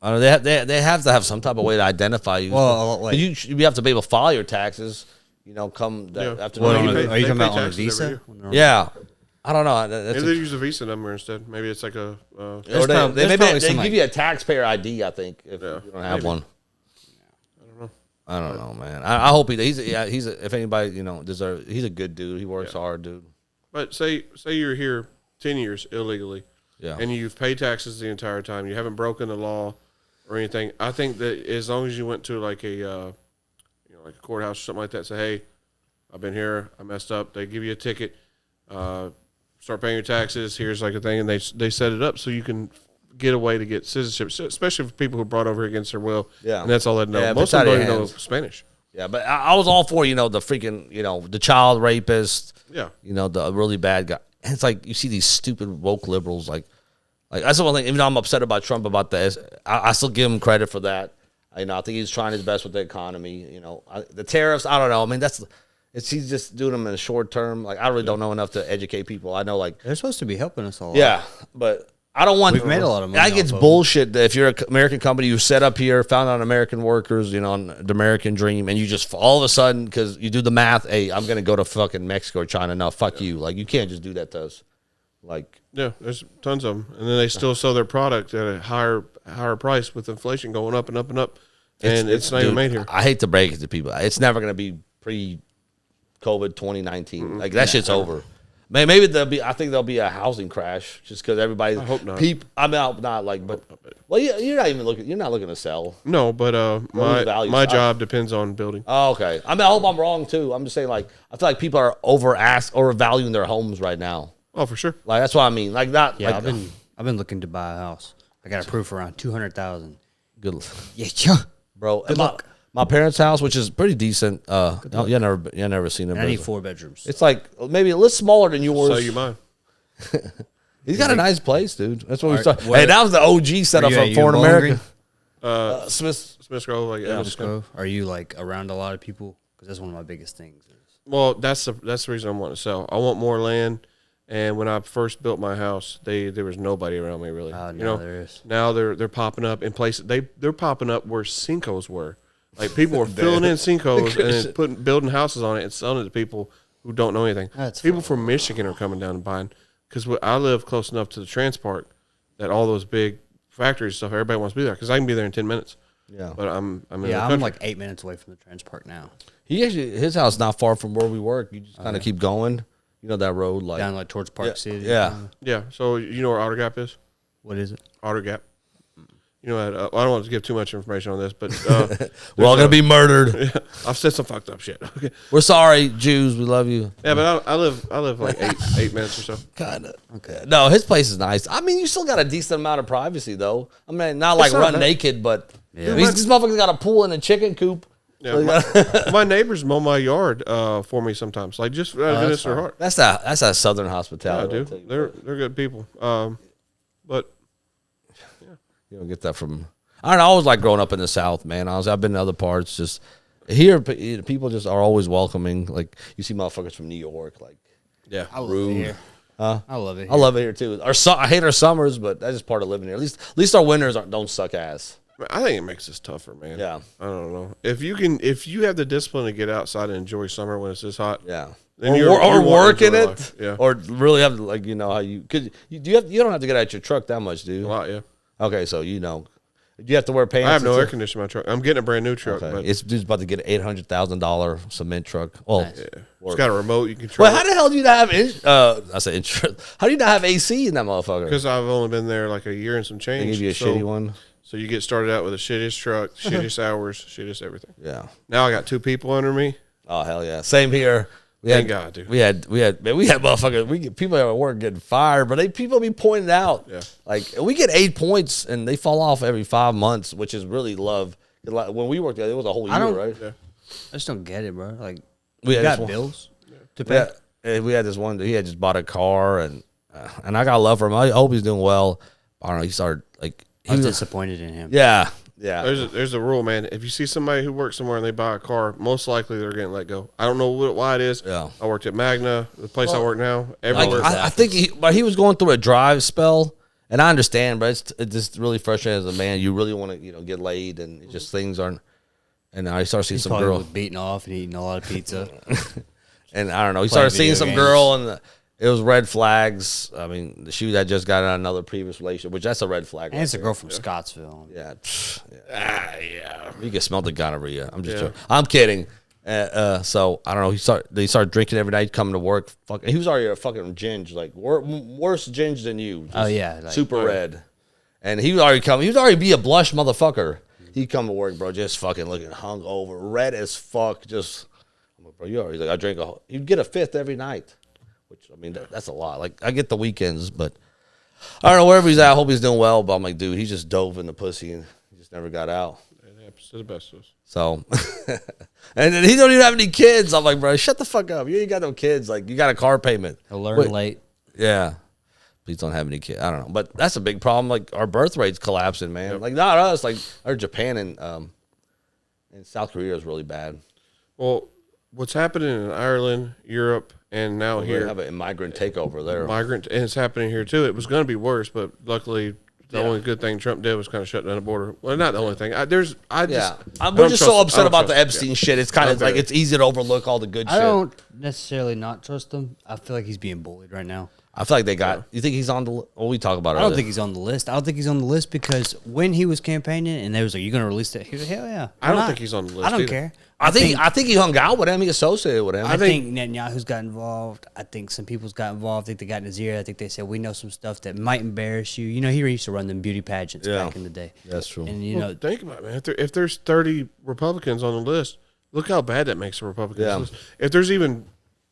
I don't know, they have to have some type of way to identify you. Well, like, you have to be able to file your taxes, you know, after. Well, are you talking about on a visa? Yeah. I don't know. Maybe they use a visa number instead. Maybe it's like a... or they give you a taxpayer ID, I think, if you don't have one. I don't know, man. I hope if anybody, you know, deserves, he's a good dude. He works hard, dude. But say you're here 10 years illegally, and you've paid taxes the entire time. You haven't broken the law or anything. I think that as long as you went to like a, like a courthouse or something like that, say, hey, I've been here, I messed up. They give you a ticket, start paying your taxes. Here's like a thing, and they set it up so you can get a way to get citizenship, especially for people who are brought over against their will. Yeah, and that's all they know. Yeah, most of them don't know Spanish. Yeah, but I was all for, you know, the freaking, you know, the child rapist. Yeah, you know, the really bad guy. And it's like you see these stupid woke liberals, like that's the one thing. Even though I'm upset about Trump about this, I still give him credit for that. You know, I think he's trying his best with the economy. You know, the tariffs. I don't know. I mean, he's just doing them in the short term. Like I really don't know enough to educate people. I know, like they're supposed to be helping us all. Yeah, but I don't want. We've made a lot of money. I think it's bullshit that if you're an American company, you set up here, found on American workers, you know, on the American dream, and you just all of a sudden, because you do the math, hey, I'm gonna go to fucking Mexico or China. No, fuck you. Like you can't just do that to us. Like there's tons of them, and then they still sell their product at a higher price with inflation going up and up and up, and it's not even made here. I hate to break it to people, it's never gonna be pre-COVID 2019. Mm-hmm. Like that shit's over. Maybe I think there'll be a housing crash just because everybody. I hope not. I mean, not like, but well, you're not even looking. You're not looking to sell. No, but my job depends on building. Oh, okay. I mean, I hope I'm wrong too. I'm just saying, like, I feel like people are overvaluing their homes right now. Oh, for sure. Like that's what I mean. Like not. Yeah, like, I've been looking to buy a house. I got approved for around $200,000. Good. Yeah, bro. Good luck. My parents' house, which is pretty decent. You never seen it. I need 4 bedrooms. It's like maybe a little smaller than yours. So you mine. He's got a nice place, dude. That's what we started. Hey, that was the OG setup for Foreign America. Smith Grove, like Smith Grove. Are you like around a lot of people? Because that's one of my biggest things. Well, that's the reason I want to sell. I want more land. And when I first built my house, there was nobody around me really. There is. Now they're popping up in places. They're popping up where Cincos were. Like people were filling in Cincos and then building houses on it and selling it to people who don't know anything. People from Michigan are coming down and buying because I live close enough to the Trans Park that all those big factories and stuff, everybody wants to be there because I can be there in 10 minutes. Yeah, but I'm in the country. I'm like 8 minutes away from the Trans Park now. His house is not far from where we work. You just kind of keep going. You know that road, like down like towards Park City. Yeah. Yeah. So you know where Otter Gap is? What is it? Otter Gap. You know, I don't want to give too much information on this, but we're all gonna be murdered. Yeah, I've said some fucked up shit. Okay. We're sorry, Jews. We love you. Yeah, but I live like 8 minutes or so. Kind of. Okay. No, his place is nice. I mean, you still got a decent amount of privacy, though. I mean, not like run naked, but these motherfuckers got a pool and a chicken coop. Yeah, my neighbors mow my yard for me sometimes, like just out of goodness of their heart. That's a southern hospitality. Yeah, dude. They're good people. But you don't get that from. I don't know. I always like growing up in the South, man. I've been in other parts. Just here, people just are always welcoming. Like you see motherfuckers from New York, like I love it here. I love it. I love it here too. I hate our summers, but that's just part of living here. At least our winters don't suck ass. I think it makes us tougher, man. Yeah. I don't know. If you have the discipline to get outside and enjoy summer when it's this hot. Yeah. Then or work in it. Life. Yeah. Or really have like how you could you don't have to get out your truck that much, do you? A lot, yeah. Okay, so do you have to wear pants? I have no air conditioning in my truck. I'm getting a brand new truck. Okay. But It's dude's about to get an $800,000 cement truck. Well, it's got a remote you can control. Well, how the hell do you not have I said insurance? How do you not have AC in that motherfucker? Because I've only been there like a year and some change. They give you a shitty one. So you get started out with the shittiest truck, shittiest hours, shittiest everything. Yeah. Now I got 2 people under me. Oh hell yeah. Same here. Thank God, dude. We had motherfuckers. People at work getting fired, but people be pointing out. Yeah. Like we get 8 points and they fall off every 5 months, which is really love. When we worked together, it was a whole year, right? Yeah. I just don't get it, bro. Like We you had got bills to pay. Yeah, we had this one. He had just bought a car, and I got love for him. I hope he's doing well. I don't know. He started like I was disappointed in him. Yeah. There's a rule, man. If you see somebody who works somewhere and they buy a car, most likely they're getting let go. I don't know why it is. Yeah. I worked at Magna, the place I work now. Everywhere. I think he was going through a drive spell, and I understand, but it's just really frustrating as a man. You really want to get laid, and just things aren't. And I started seeing some girl beating off and eating a lot of pizza. And I don't know. He started seeing some girl, and it was red flags. I mean, she had just got out another previous relationship, which that's a red flag. And it's a girl from Scottsville. Yeah. Yeah. You can smell the gonorrhea. I'm just joking. I'm kidding. So I don't know. They started drinking every night, coming to work. He was already a fucking ginge, like worse ginge than you. Oh yeah, like, super red. And he was already be a blush motherfucker. He'd come to work, bro, just fucking looking hungover, red as fuck. Just, I'm like, bro, you already like you'd get a 5th every night. Which, I mean, that's a lot. Like, I get the weekends, but I don't know, wherever he's at, I hope he's doing well. But I'm like, dude, he just dove in the pussy and he just never got out. It happens to the best of us. So, and then he don't even have any kids. I'm like, bro, shut the fuck up. You ain't got no kids. Like, you got a car payment. He'll learn late. Yeah. Please don't have any kids. I don't know. But that's a big problem. Like, our birth rate's collapsing, man. Yep. Like, not us. Like, our Japan and South Korea is really bad. Well, what's happening in Ireland, Europe, and now here. They have a migrant takeover there. And it's happening here too. It was going to be worse, but luckily the only good thing Trump did was kind of shut down the border. Well, not the only thing. We're just so upset about the Epstein shit. It's kind of like it's easy to overlook all the good shit. I don't necessarily not trust him. I feel like he's being bullied right now. I feel like they got. You think he's on the? Well, we talk about it. I don't think he's on the list. I don't think he's on the list because when he was campaigning and they was like, "You're going to release that," he was like, "Hell yeah!" I don't think he's on the list. I don't care. I think he hung out with him. He associated with him. I think Netanyahu's got involved. I think some people's got involved. I think they got in his ear. I think they said, "We know some stuff that might embarrass you." You know, he used to run them beauty pageants back in the day. That's true. And you know, think about it, man. If there's 30 Republicans on the list, look how bad that makes the Republicans list. If there's even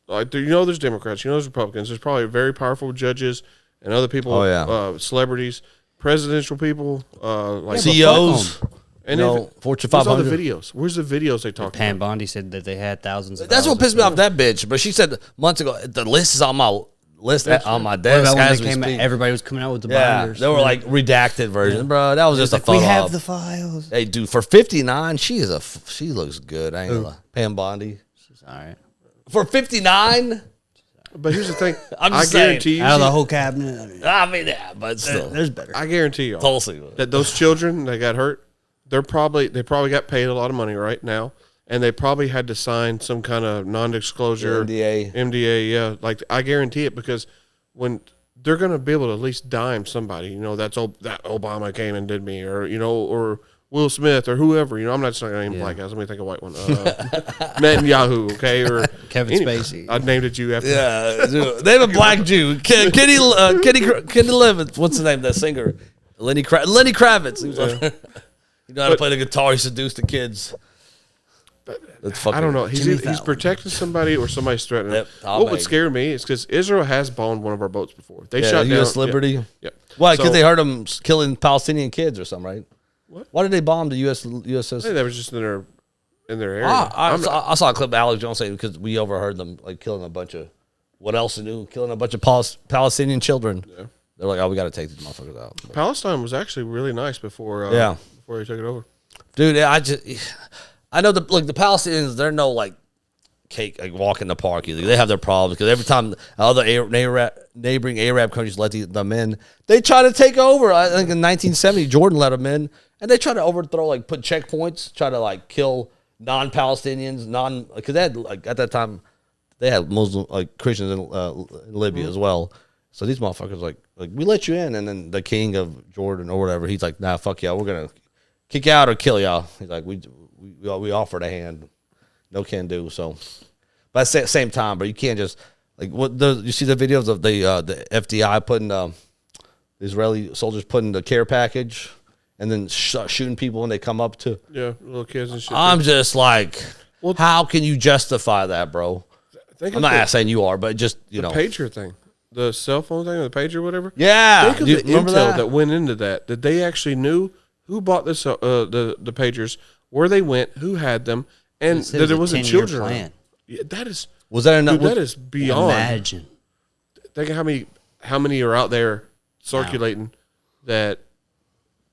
there's Democrats, there's Republicans. There's probably very powerful judges and other people, celebrities, presidential people, like CEOs. And Fortune 500. Where's the videos they talk Pam about? Bondi said that they had thousands of That's what pissed me off, that bitch. But she said months ago, the list is on my list on my desk as we speak. Everybody was coming out with the binders. They were like redacted versions, bro. That was just a photo. We have the files. Hey, dude, for 59, she looks good. I ain't gonna lie. Pam Bondi. She's all right. For 59? But here's the thing. I guarantee you. Out of the whole cabinet. I mean, yeah, but still. There's better. I guarantee you Tulsi. That those children that got hurt, they probably got paid a lot of money right now, and they probably had to sign some kind of non-disclosure MDA. Yeah, like I guarantee it, because when they're going to be able to at least dime somebody, that Obama came and did me, or Will Smith or whoever. You know, I'm not just going to name black guys. Let me think of a white one. Netanyahu, okay, or Kevin Spacey. I named it you after. Yeah, name a black Jew. Kenny Levin. What's the name of that singer? Lenny Kravitz. He was you know how to play the guitar. He seduced the kids. That's fucking. I don't know. He's protecting somebody or somebody's threatening him. What would scare me is because Israel has bombed one of our boats before. They shot down U.S. Liberty. Yeah. Why? Because they heard them killing Palestinian kids or something, right? What? Why did they bomb the U.S. I think that was just in their area. I saw a clip of Alex Jones saying because we overheard them like killing a bunch of killing a bunch of Palestinian children. Yeah. They're like, oh, we got to take these motherfuckers out. Palestine was actually really nice before they took it over. Dude, I know the Palestinians, they're no like cake, like walk in the park either. They have their problems because every time other neighboring Arab countries let them in, they try to take over. I think in 1970, Jordan let them in, and they try to overthrow, like put checkpoints, try to like kill non-Palestinians, because they had like at that time they had Muslim like Christians in Libya as well. So these motherfuckers like we let you in, and then the king of Jordan or whatever, he's like, nah, fuck y'all, we're gonna kick you out or kill y'all. He's like, we offered a hand, no can do. So, but at the same time, bro, you can't just like you see the videos of the FDI putting the Israeli soldiers putting the care package and then shooting people when they come up to little kids and shit. I'm just like, how can you justify that, bro? I'm not saying you are, but just the pager thing. The cell phone thing, or the pager, or whatever. Yeah, think of the intel that went into that. That they actually knew who bought this, the pagers, where they went, who had them, and that there wasn't children around. Yeah, that is enough? Dude, that is beyond. Imagine. Think of how many are out there circulating that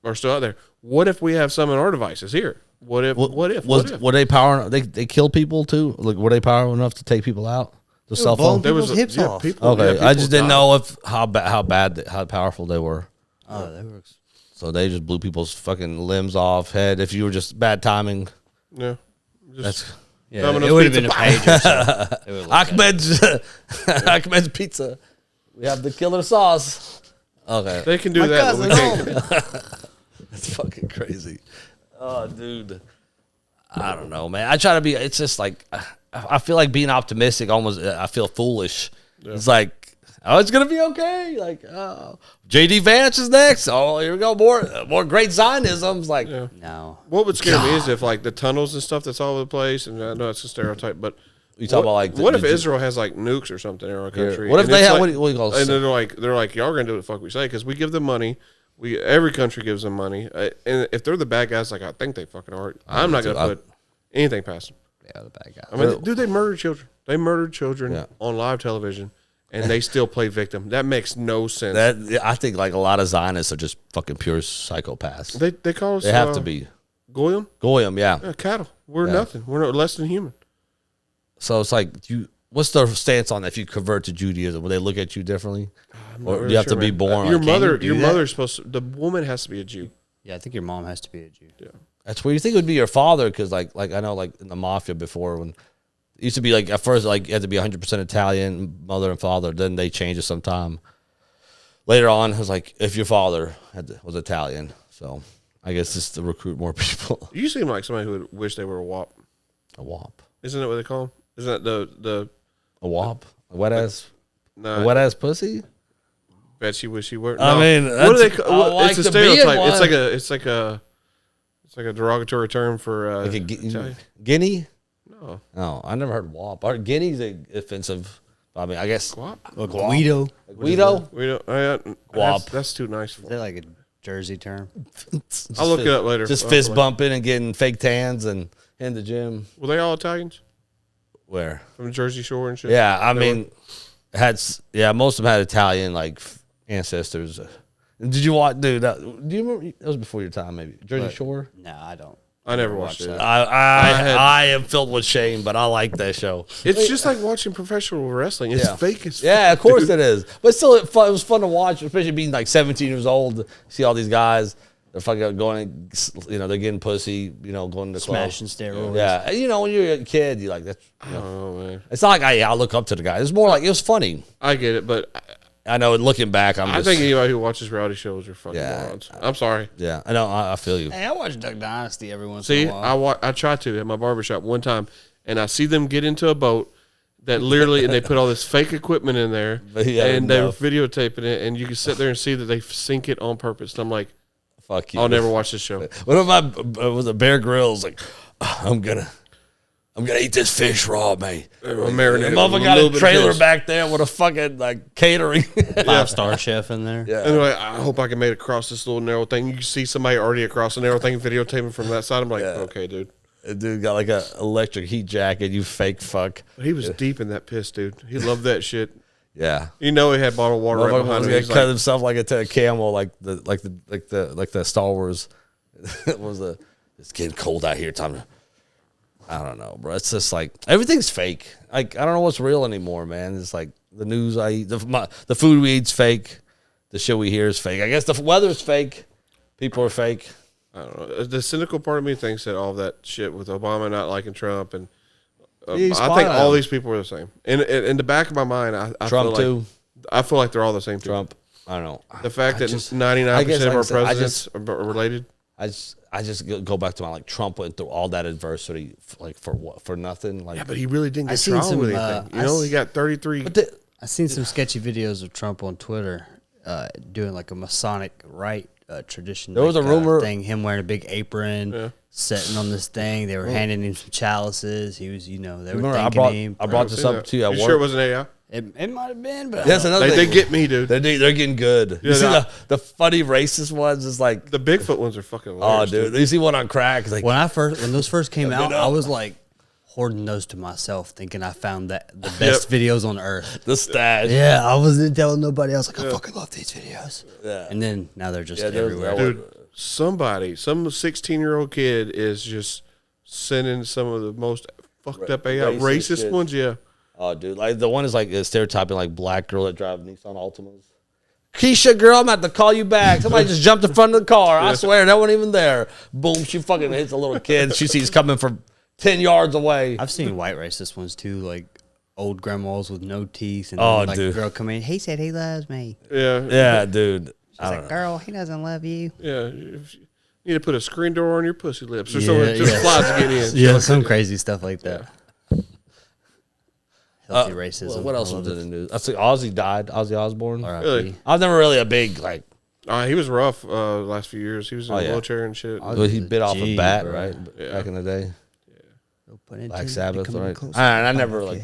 are still out there. What if we have some in our devices here? What if? Were they power? They kill people too. Like, were they powerful enough to take people out? The cell phone. There was hips off. Okay, I just didn't know how powerful they were. Oh, they were. So they just blew people's fucking limbs off, head. If you were just bad timing. Yeah. It would have been a pager. Ahmed's Pizza. We have the killer sauce. Okay. They can do that, but we can't. That's fucking crazy. Oh, dude. I don't know, man. I try to be, it's just like, I feel like being optimistic almost, I feel foolish. Yeah. It's like, oh, it's going to be okay. Like, J.D. Vance is next. Oh, here we go. More great Zionism. It's like, no. What would scare me is if, like, the tunnels and stuff that's all over the place, and I know it's a stereotype, but you talk about like, what if Israel has like nukes or something in our country? Yeah. What if they have, like, what do you call it? And they're like, y'all are going to do what the fuck we say, because we give them money. Every country gives them money. And if they're the bad guys, like I think they fucking are, I'm not going to put anything past them. Yeah, the bad guys. I mean, dude, they murdered children. They murdered children on live television, and they still play victim. That makes no sense. I think like a lot of Zionists are just fucking pure psychopaths. They call us. They have to be. Goyim? Goyim, yeah. Cattle. We're nothing. We're less than human. So it's like, what's their stance on that if you convert to Judaism? Will they look at you differently? Or do you have to be born? Your mother's supposed to, the woman has to be a Jew. Yeah, I think your mom has to be a Jew. Yeah. That's where you think it would be your father, because like I know like in the mafia before, when it used to be like at first like you had to be 100% Italian, mother and father, then they changed it sometime. Later on, it was like if your father was Italian. So I guess just to recruit more people. You seem like somebody who would wish they were a WAP. A WAP. Isn't that what they call them? Isn't that a WAP? A wet ass pussy? Bet she wish she were. No. I mean, what do they call? It's a stereotype. It's like a derogatory term for like guinea. No, I never heard WAP. Guinea's offensive. I mean, I guess Guido. Guap. That's too nice. Is that like a Jersey term? I'll look it up later. Just fist bumping and getting fake tans and in the gym. Were they all Italians? Where? From the Jersey Shore and shit? Yeah, I mean, most of them had Italian like ancestors. Did you watch, dude? Do you remember? It was before your time, maybe. Jersey Shore? No, I don't. I never watched it. I am filled with shame, but I like that show. It's just like watching professional wrestling. It's fake as fuck. Yeah, of course it is. But still, it was fun to watch, especially being like 17 years old. See all these guys. They're fucking going, they're getting pussy, going to smashing steroids. Yeah, when you're a kid, you like that. Oh, man. It's not like I look up to the guy. It's more like it was funny. I get it, but I know. Looking back, I think anybody who watches reality shows are fucking morons. I'm sorry. Yeah, I know. I feel you. Hey, I watch Duck Dynasty every once in a See, while. I tried to at my barbershop one time, and I see them get into a boat that literally, and they put all this fake equipment in there, and they're videotaping it, and you can sit there and see that they sink it on purpose. And I'm like, fuck you. I'll never watch this show. What if was a Bear Grylls like, I'm gonna eat this fish raw, mate. Marinated. Motherfucker got a trailer back there with a fucking like catering. 5-star chef in there. Yeah. Anyway, I hope I can make it across this little narrow thing. You can see somebody already across the narrow thing videotaping from that side. I'm like, okay, dude. The dude got like a electric heat jacket. You fake fuck. But he was deep in that piss, dude. He loved that shit. Yeah. You know he had bottled water right behind him. He cut himself like a camel, like the Star Wars. It was it's getting cold out here. Time to. I don't know, bro. It's just like everything's fake. Like I don't know what's real anymore, man. It's like the news I eat, the food we eat's fake. The shit we hear is fake. I guess the weather's fake. People are fake. I don't know. The cynical part of me thinks that all that shit with Obama not liking Trump and I think all these people are the same. In the back of my mind, I Trump feel like, I feel like they're all the same. Trump. I don't know. The fact that 99% of our presidents are related. I just go back to my like Trump went through all that adversity like for what, for nothing. Like Yeah, but he really didn't get trial with anything. He got 33. I seen some sketchy videos of Trump on Twitter doing like a Masonic rite tradition. There was a rumor thing, him wearing a big apron, sitting on this thing. They were handing him some chalices. He was, they were thanking him. I brought this up to you at work. Sure it wasn't AI? It might have been, but that's another thing. They get me, dude. They're getting good. You see the funny racist ones is like the Bigfoot ones are fucking hilarious. Oh, dude. You see one on crack. It's like, when those first came out, I was like hoarding those to myself, thinking I found the best videos on earth. The stash. Yeah, I wasn't telling nobody else. Like I fucking love these videos. Yeah. And then now they're just everywhere. Dude, some 16-year-old kid is just sending some of the most fucked up AI racist ones. Yeah. Oh, dude, like the one is like a stereotyping like black girl that drive Nissan Altimas. Keisha, girl, I'm about to call you back. Somebody just jumped in front of the car. I swear, that wasn't even there. Boom, she fucking hits a little kid. She sees coming from 10 yards away. I've seen white racist ones too, like old grandmas with no teeth, and then, like a girl come in. He said he loves me. Yeah, dude. She's like, girl, he doesn't love you. Yeah. You need to put a screen door on your pussy lips or something. Just flies to get in. Yeah, some crazy stuff like that. Healthy racism. Well, what else was in the news? I see Ozzy died. Ozzy Osbourne. Really? I was never really a big like. He was rough last few years. He was in a wheelchair and shit. Well, he bit off a bat, right? Yeah. Back in the day. Yeah. Black Sabbath, right? I never like.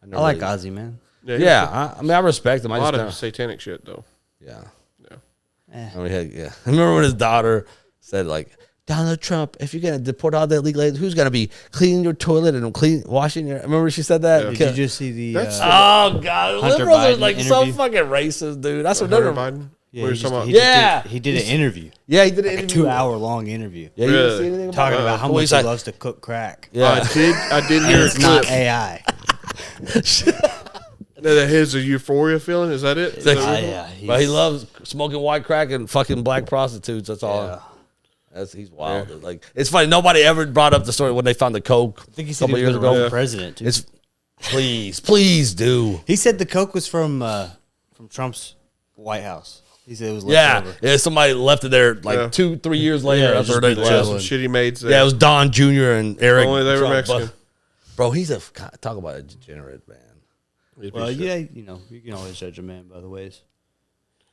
I like Ozzy, man. Yeah, I mean, I respect him. A lot of satanic shit, though. Yeah. I remember when his daughter said like, Donald Trump, if you're gonna deport all the illegal aliens, who's gonna be cleaning your toilet and washing your? Remember she said that? Yeah. Did you see the? Oh God, liberals are like so fucking racist, dude. That's what they're. Biden. Yeah, he did an interview. Yeah, he did an interview. A 2-hour-long interview. Yeah, you didn't see anything talking about how much he loves to cook crack. Yeah, I did hear it's not AI. His euphoria feeling, is that it? Yeah, but he loves smoking white crack and fucking black prostitutes. That's all. Yeah. He's wild. Dude. Like it's funny. Nobody ever brought up the story when they found the coke. I think he said he was going to run president. Too. It's please do. He said the coke was from Trump's White House. He said it was left over. Yeah. Somebody left it there like 2-3 years later after they left. Some shitty maids. Yeah, it was Don Jr. and Eric. Only they were Mexican. Bro, he's talk about a degenerate man. Well, yeah, you can always judge a man by the ways.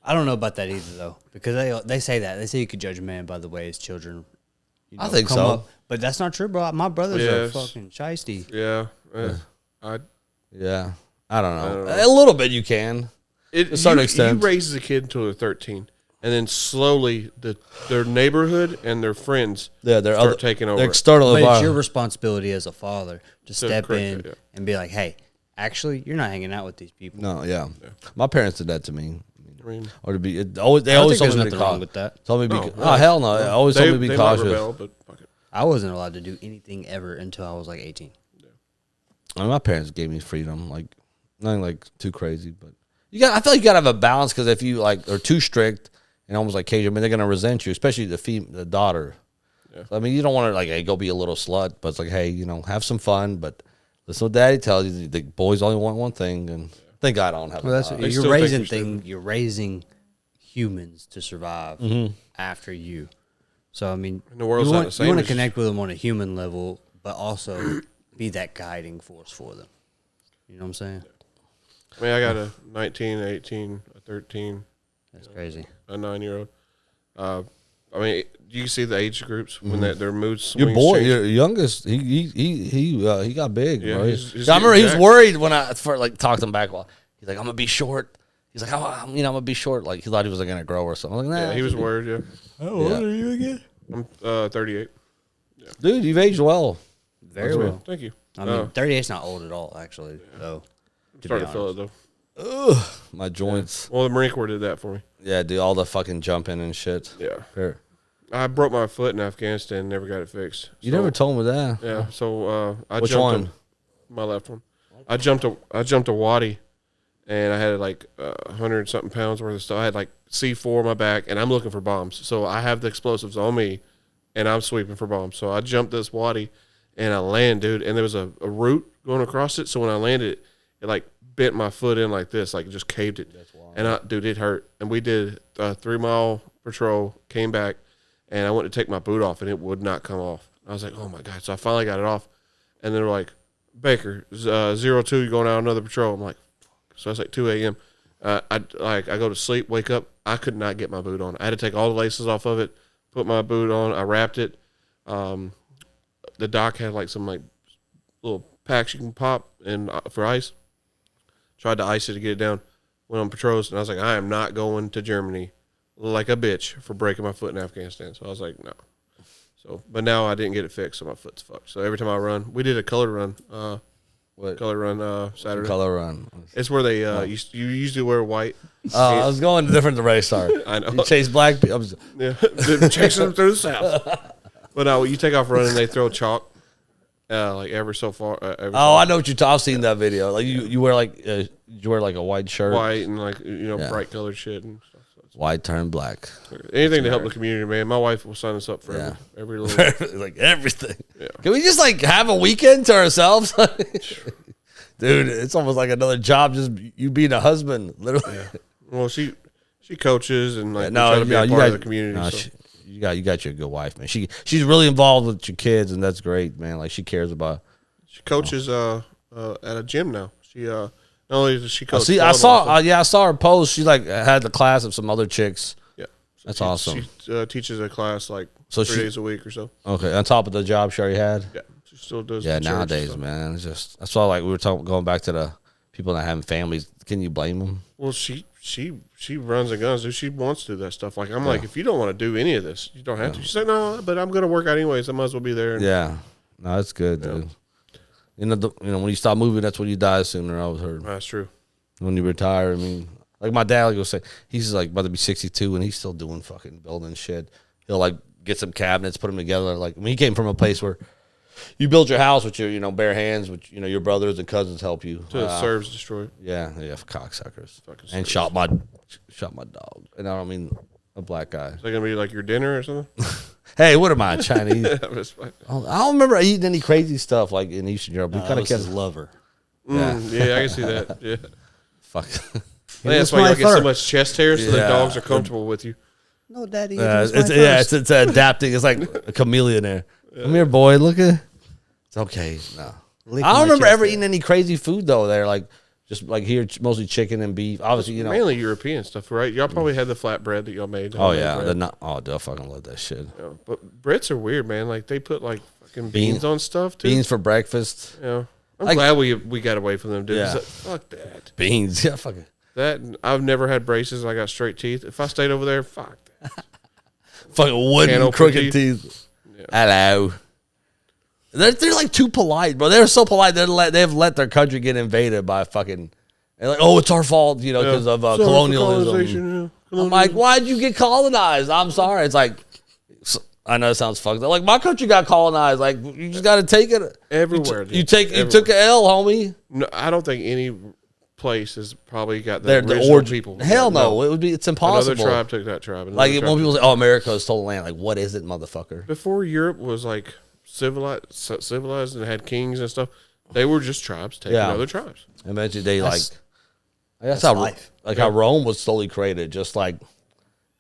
I don't know about that either, though, because they say that. They say you could judge a man by the way his children I think so. up. But that's not true, bro. My brothers are fucking shiesty. Yeah. I don't know. A little bit you can. To a certain extent. You raise a kid until they're 13, and then slowly their neighborhood and their friends start taking over. External but it's your responsibility as a father to step in and be like, hey, actually, you're not hanging out with these people. No, my parents did that to me. Or to be, they always told me to be wrong with that. Told me to be, hell no! They always told me to be cautious. Rebel, but fuck it. I wasn't allowed to do anything ever until I was like 18. I mean, my parents gave me freedom, like nothing like too crazy, but I feel like you gotta have a balance because if you like are too strict and almost like cage, I mean, they're gonna resent you, especially the daughter. Yeah. So, I mean, you don't want to like, hey, go be a little slut, but it's like, hey, have some fun, but listen what daddy tells you. The boys only want one thing, and Thank God I don't have. Well, that's They you're still raising think You're raising humans to survive after you. So I mean, And the world's not the same you want to as- connect with them on a human level, but also be that guiding force for them. You know what I'm saying? I mean, I got a 19, 18, a 13, That's crazy. a 9-year-old. I mean, you see the age groups when their mood swings. Your boy, change. your youngest, he got big, Yeah, bro. he's I remember getting he was jacked. worried when I talked to him back. Well, he's like, I'm gonna be short. He's like, I'm gonna be short. Like he thought he was gonna grow or something. I'm like, nah, Yeah, he was worried. Yeah, How old are you again? I'm 38. Dude, you've aged well. Very well. Thank you. I mean, 38's not old at all, actually. Though, I'm starting to feel it though. Ugh, my joints. Well, the Marine Corps did that for me. Yeah, dude, all the fucking jumping and shit. Yeah, Here. I broke my foot in Afghanistan and never got it fixed. You So, never told me that. Yeah, so I Which jumped one? my left one. I jumped a wadi, and I had like 100 something pounds worth of stuff. I had like C4 on my back, and I'm looking for bombs. So I have the explosives on me, and I'm sweeping for bombs. So I jumped this wadi, and I land, dude. And there was a root going across it. So when I landed, it like bent my foot in like this, like it just caved it. And dude, it hurt. And we did a 3-mile patrol, came back, and I went to take my boot off, and it would not come off. I was like, oh my God. So I finally got it off. And they were like, Baker, 02, you're going out on another patrol. I'm like, fuck. So it's like 2 a.m. I go to sleep, wake up. I could not get my boot on. I had to take all the laces off of it, put my boot on. I wrapped it. The doc had like some like little packs you can pop and for ice. Tried to ice it to get it down. Went on patrols, and I was like, I am not going to Germany like a bitch for breaking my foot in Afghanistan. So I was like, no. So, but now I didn't get it fixed, so my foot's fucked. So every time I run, we did a color run. What? Color run Saturday. Color run. It's where they you usually wear white. Oh, I was going different direction. Sorry. I know. You chase black people. Yeah, they're chasing them through the south. But you take off running, they throw chalk, like every so far. Oh, I know what I've seen that video. Like you wear like a white shirt, white and like bright colored shit and stuff. So white turn black, anything to help the community, man. My wife will sign us up for every little. like everything. Yeah. Can we just like have a weekend to ourselves, dude? It's almost like another job. Just you being a husband, literally. Yeah. Well, she coaches and like No, try to be a you part got of the community. no, So. you got your good wife, man. She's really involved with your kids, and that's great, man. Like she cares about. She coaches at a gym now. She not only does she coach. See, I saw her post. She like had the class of some other chicks. Yeah, so That's awesome. She teaches a class like So 3 she- days a week or so. Okay, on top of the job she already had. Yeah, she still does. Yeah, the church and nowadays, stuff. man, it's just I saw like we were talking going back to the people not having families. Can you blame them? Well, she runs and guns, dude. She wants to do that stuff. Like I'm like, if you don't want to do any of this, you don't have to. She's like, no, but I'm gonna work out anyways. I might as well be there. And, Yeah, no, that's good, dude. When you stop moving, that's when you die sooner. I was heard. That's true. When you retire, I mean, like my dad like, will say, he's like about to be 62 and he's still doing fucking building shit. He'll like get some cabinets, put them together. Like, I mean, he came from a place where you build your house with your, bare hands, which, your brothers and cousins help you. So it serves destroyed. Yeah, for cocksuckers. Fucking And serves. shot my dog. And I don't mean a black guy. Is that gonna be like your dinner or something? Hey, what am I, Chinese? Yeah, that's fine. I don't remember eating any crazy stuff like in Eastern Europe. We kind of his lover. Yeah. Yeah, I can see that. Yeah. fuck. That's why you get so much chest hair, so the Yeah. dogs are comfortable with you. No, Daddy. It's adapting. It's like a chameleon there. Come here, boy. Look at. It's okay. No, I don't remember ever eating any crazy food though. There, like just like here, mostly chicken and beef. Obviously, Mainly European stuff, right? Y'all probably had the flatbread that y'all made. Oh yeah, Bread. dude, I fucking love that shit. Yeah, but Brits are weird, man. Like they put like fucking beans on stuff too. Beans for breakfast. Yeah, I'm Like- glad we got away from them, dude. Yeah. Fuck that. Beans. Yeah, fucking. That I've never had braces. I got straight teeth. If I stayed over there, fuck that. Fucking wooden Can't open crooked teeth. Yeah. Hello. They're like too polite, bro. They're so polite. They've let their country get invaded by fucking. And like, oh, it's our fault, because of Sorry for colonialism. colonization, yeah. I'm like, why'd you get colonized? I'm sorry. It's like, I know it sounds fucked up. Like my country got colonized. Like you just got to take it Everywhere, You dude. you took an L, homie. No, I don't think any place has probably got the They're original the origin people. Hell no, it would be. It's impossible. Another tribe took that tribe. Like another when tribe people say, "Oh, America is stolen land," like what is it, motherfucker? before Europe was like civilized and had kings and stuff, they were just tribes taking other tribes. Eventually, they like That's how life. Like how Rome was slowly created, just like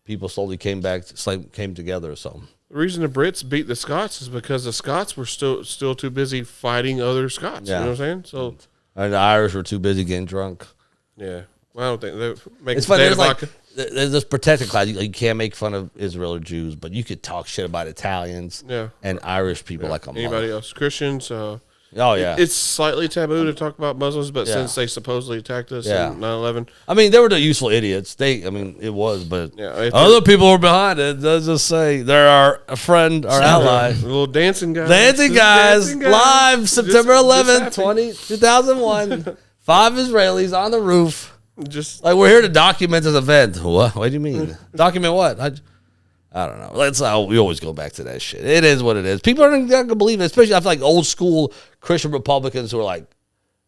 people slowly came together. So the reason the Brits beat the Scots is because the Scots were still too busy fighting other Scots. Yeah. You know what I'm saying? So and the Irish were too busy getting drunk. Yeah. Well, I don't think they make it's funny. There's this protected class. You can't make fun of Israel or Jews, but you could talk shit about Italians and Irish people like anybody else. Christians. Oh, yeah. It's slightly taboo to talk about Muslims, but since they supposedly attacked us in 9/11. I mean, they were the useful idiots. It was, but other people were behind it. Does just say they're our friend, our ally. Little dancing guys. Dancing guys, live September 11th, 2001. 5 Israelis on the roof. Just like we're here to document this event. What do you mean? Document what? I don't know. That's how we always go back to that shit. It is what it is. People aren't gonna believe it, especially I feel like old school Christian Republicans who are like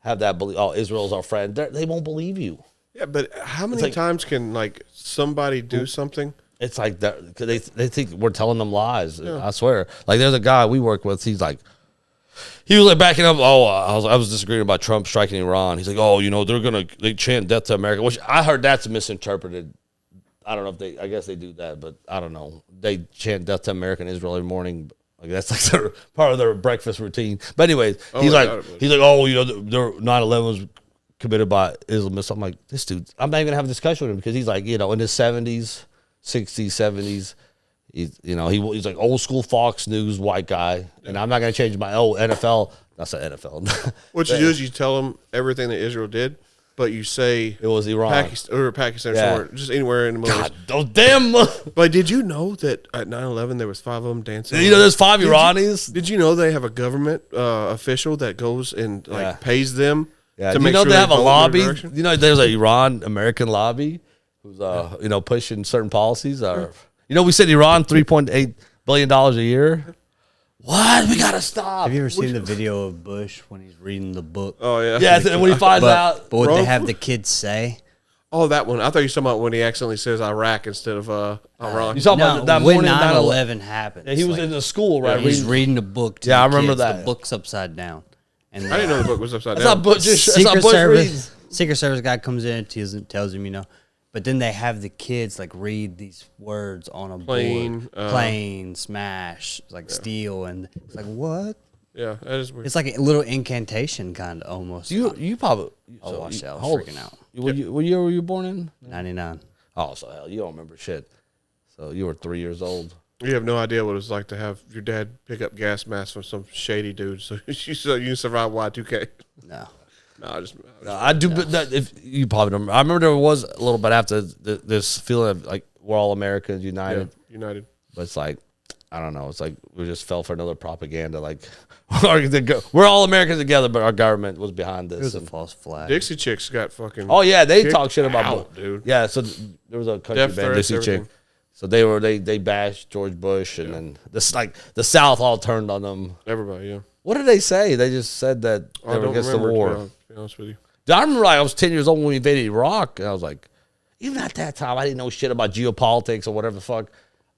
have that belief. Oh, Israel's our friend. They won't believe you. Yeah, but how many times can like somebody do something? It's like that because they think we're telling them lies. Yeah. I swear. Like there's a guy we work with. He was like backing up. Oh, I was disagreeing about Trump striking Iran. He's like, oh, they chant death to America, which I heard that's misinterpreted. I don't know if I guess they do that, but I don't know. They chant death to America and Israel every morning. Like that's like part of their breakfast routine. But anyways, he's like, oh, their 9/11 was committed by Islamists. I'm like, this dude, I'm not even gonna have a discussion with him because he's like, in his 70s, 60s, 70s. He's like old school Fox News white guy, and I'm not gonna change my NFL. That's the NFL. What you do is you tell them everything that Israel did, but you say it was Iran Pakistan, or just anywhere in the Middle East. Those damn. But did you know that at 9/11 there was 5 of them dancing? There's 5 Iranis. Did you know they have a government official that goes and pays them to make sure they have a lobby? There's an Iran American lobby who's pushing certain policies. We said Iran $3.8 billion a year. What? We gotta stop. Have you ever seen the video of Bush when he's reading the book? Oh yeah. Yeah, when he finds out. But what they have the kids say? Oh, that one. I thought you were talking about when he accidentally says Iraq instead of Iran. You talking about that when morning 9/11 happened. Yeah, he was in the school, right? He's reading a book. To I remember kids. that. The book's upside down. And I didn't know the book was upside down. Secret Service guy comes in and tells him, But then they have the kids read these words on a board. Plane, smash, steel, and it's like, what? Yeah, that is weird. It's like a little incantation kind of almost. You probably. Oh, watch that. I was freaking out. What year were you born in? 99. Oh, so hell, you don't remember shit. So you were 3 years old. You have no idea what it was like to have your dad pick up gas masks from some shady dude so you survived Y2K. No. No, I do. But if you probably don't remember. I remember there was a little bit after this feeling of we're all Americans united. Yeah, united. But it's I don't know. It's we just fell for another propaganda. We're all Americans together, but our government was behind this. It was a false flag. Dixie Chicks got fucking. Oh yeah, they talk shit about dude. Yeah, so there was a country band, Dixie Chick. So they bashed George Bush, and then the South all turned on them. Everybody, yeah. What did they say? They just said that they were against the war. To be honest with you. I remember I was 10 years old when we invaded Iraq, and I was like, even at that time, I didn't know shit about geopolitics or whatever the fuck.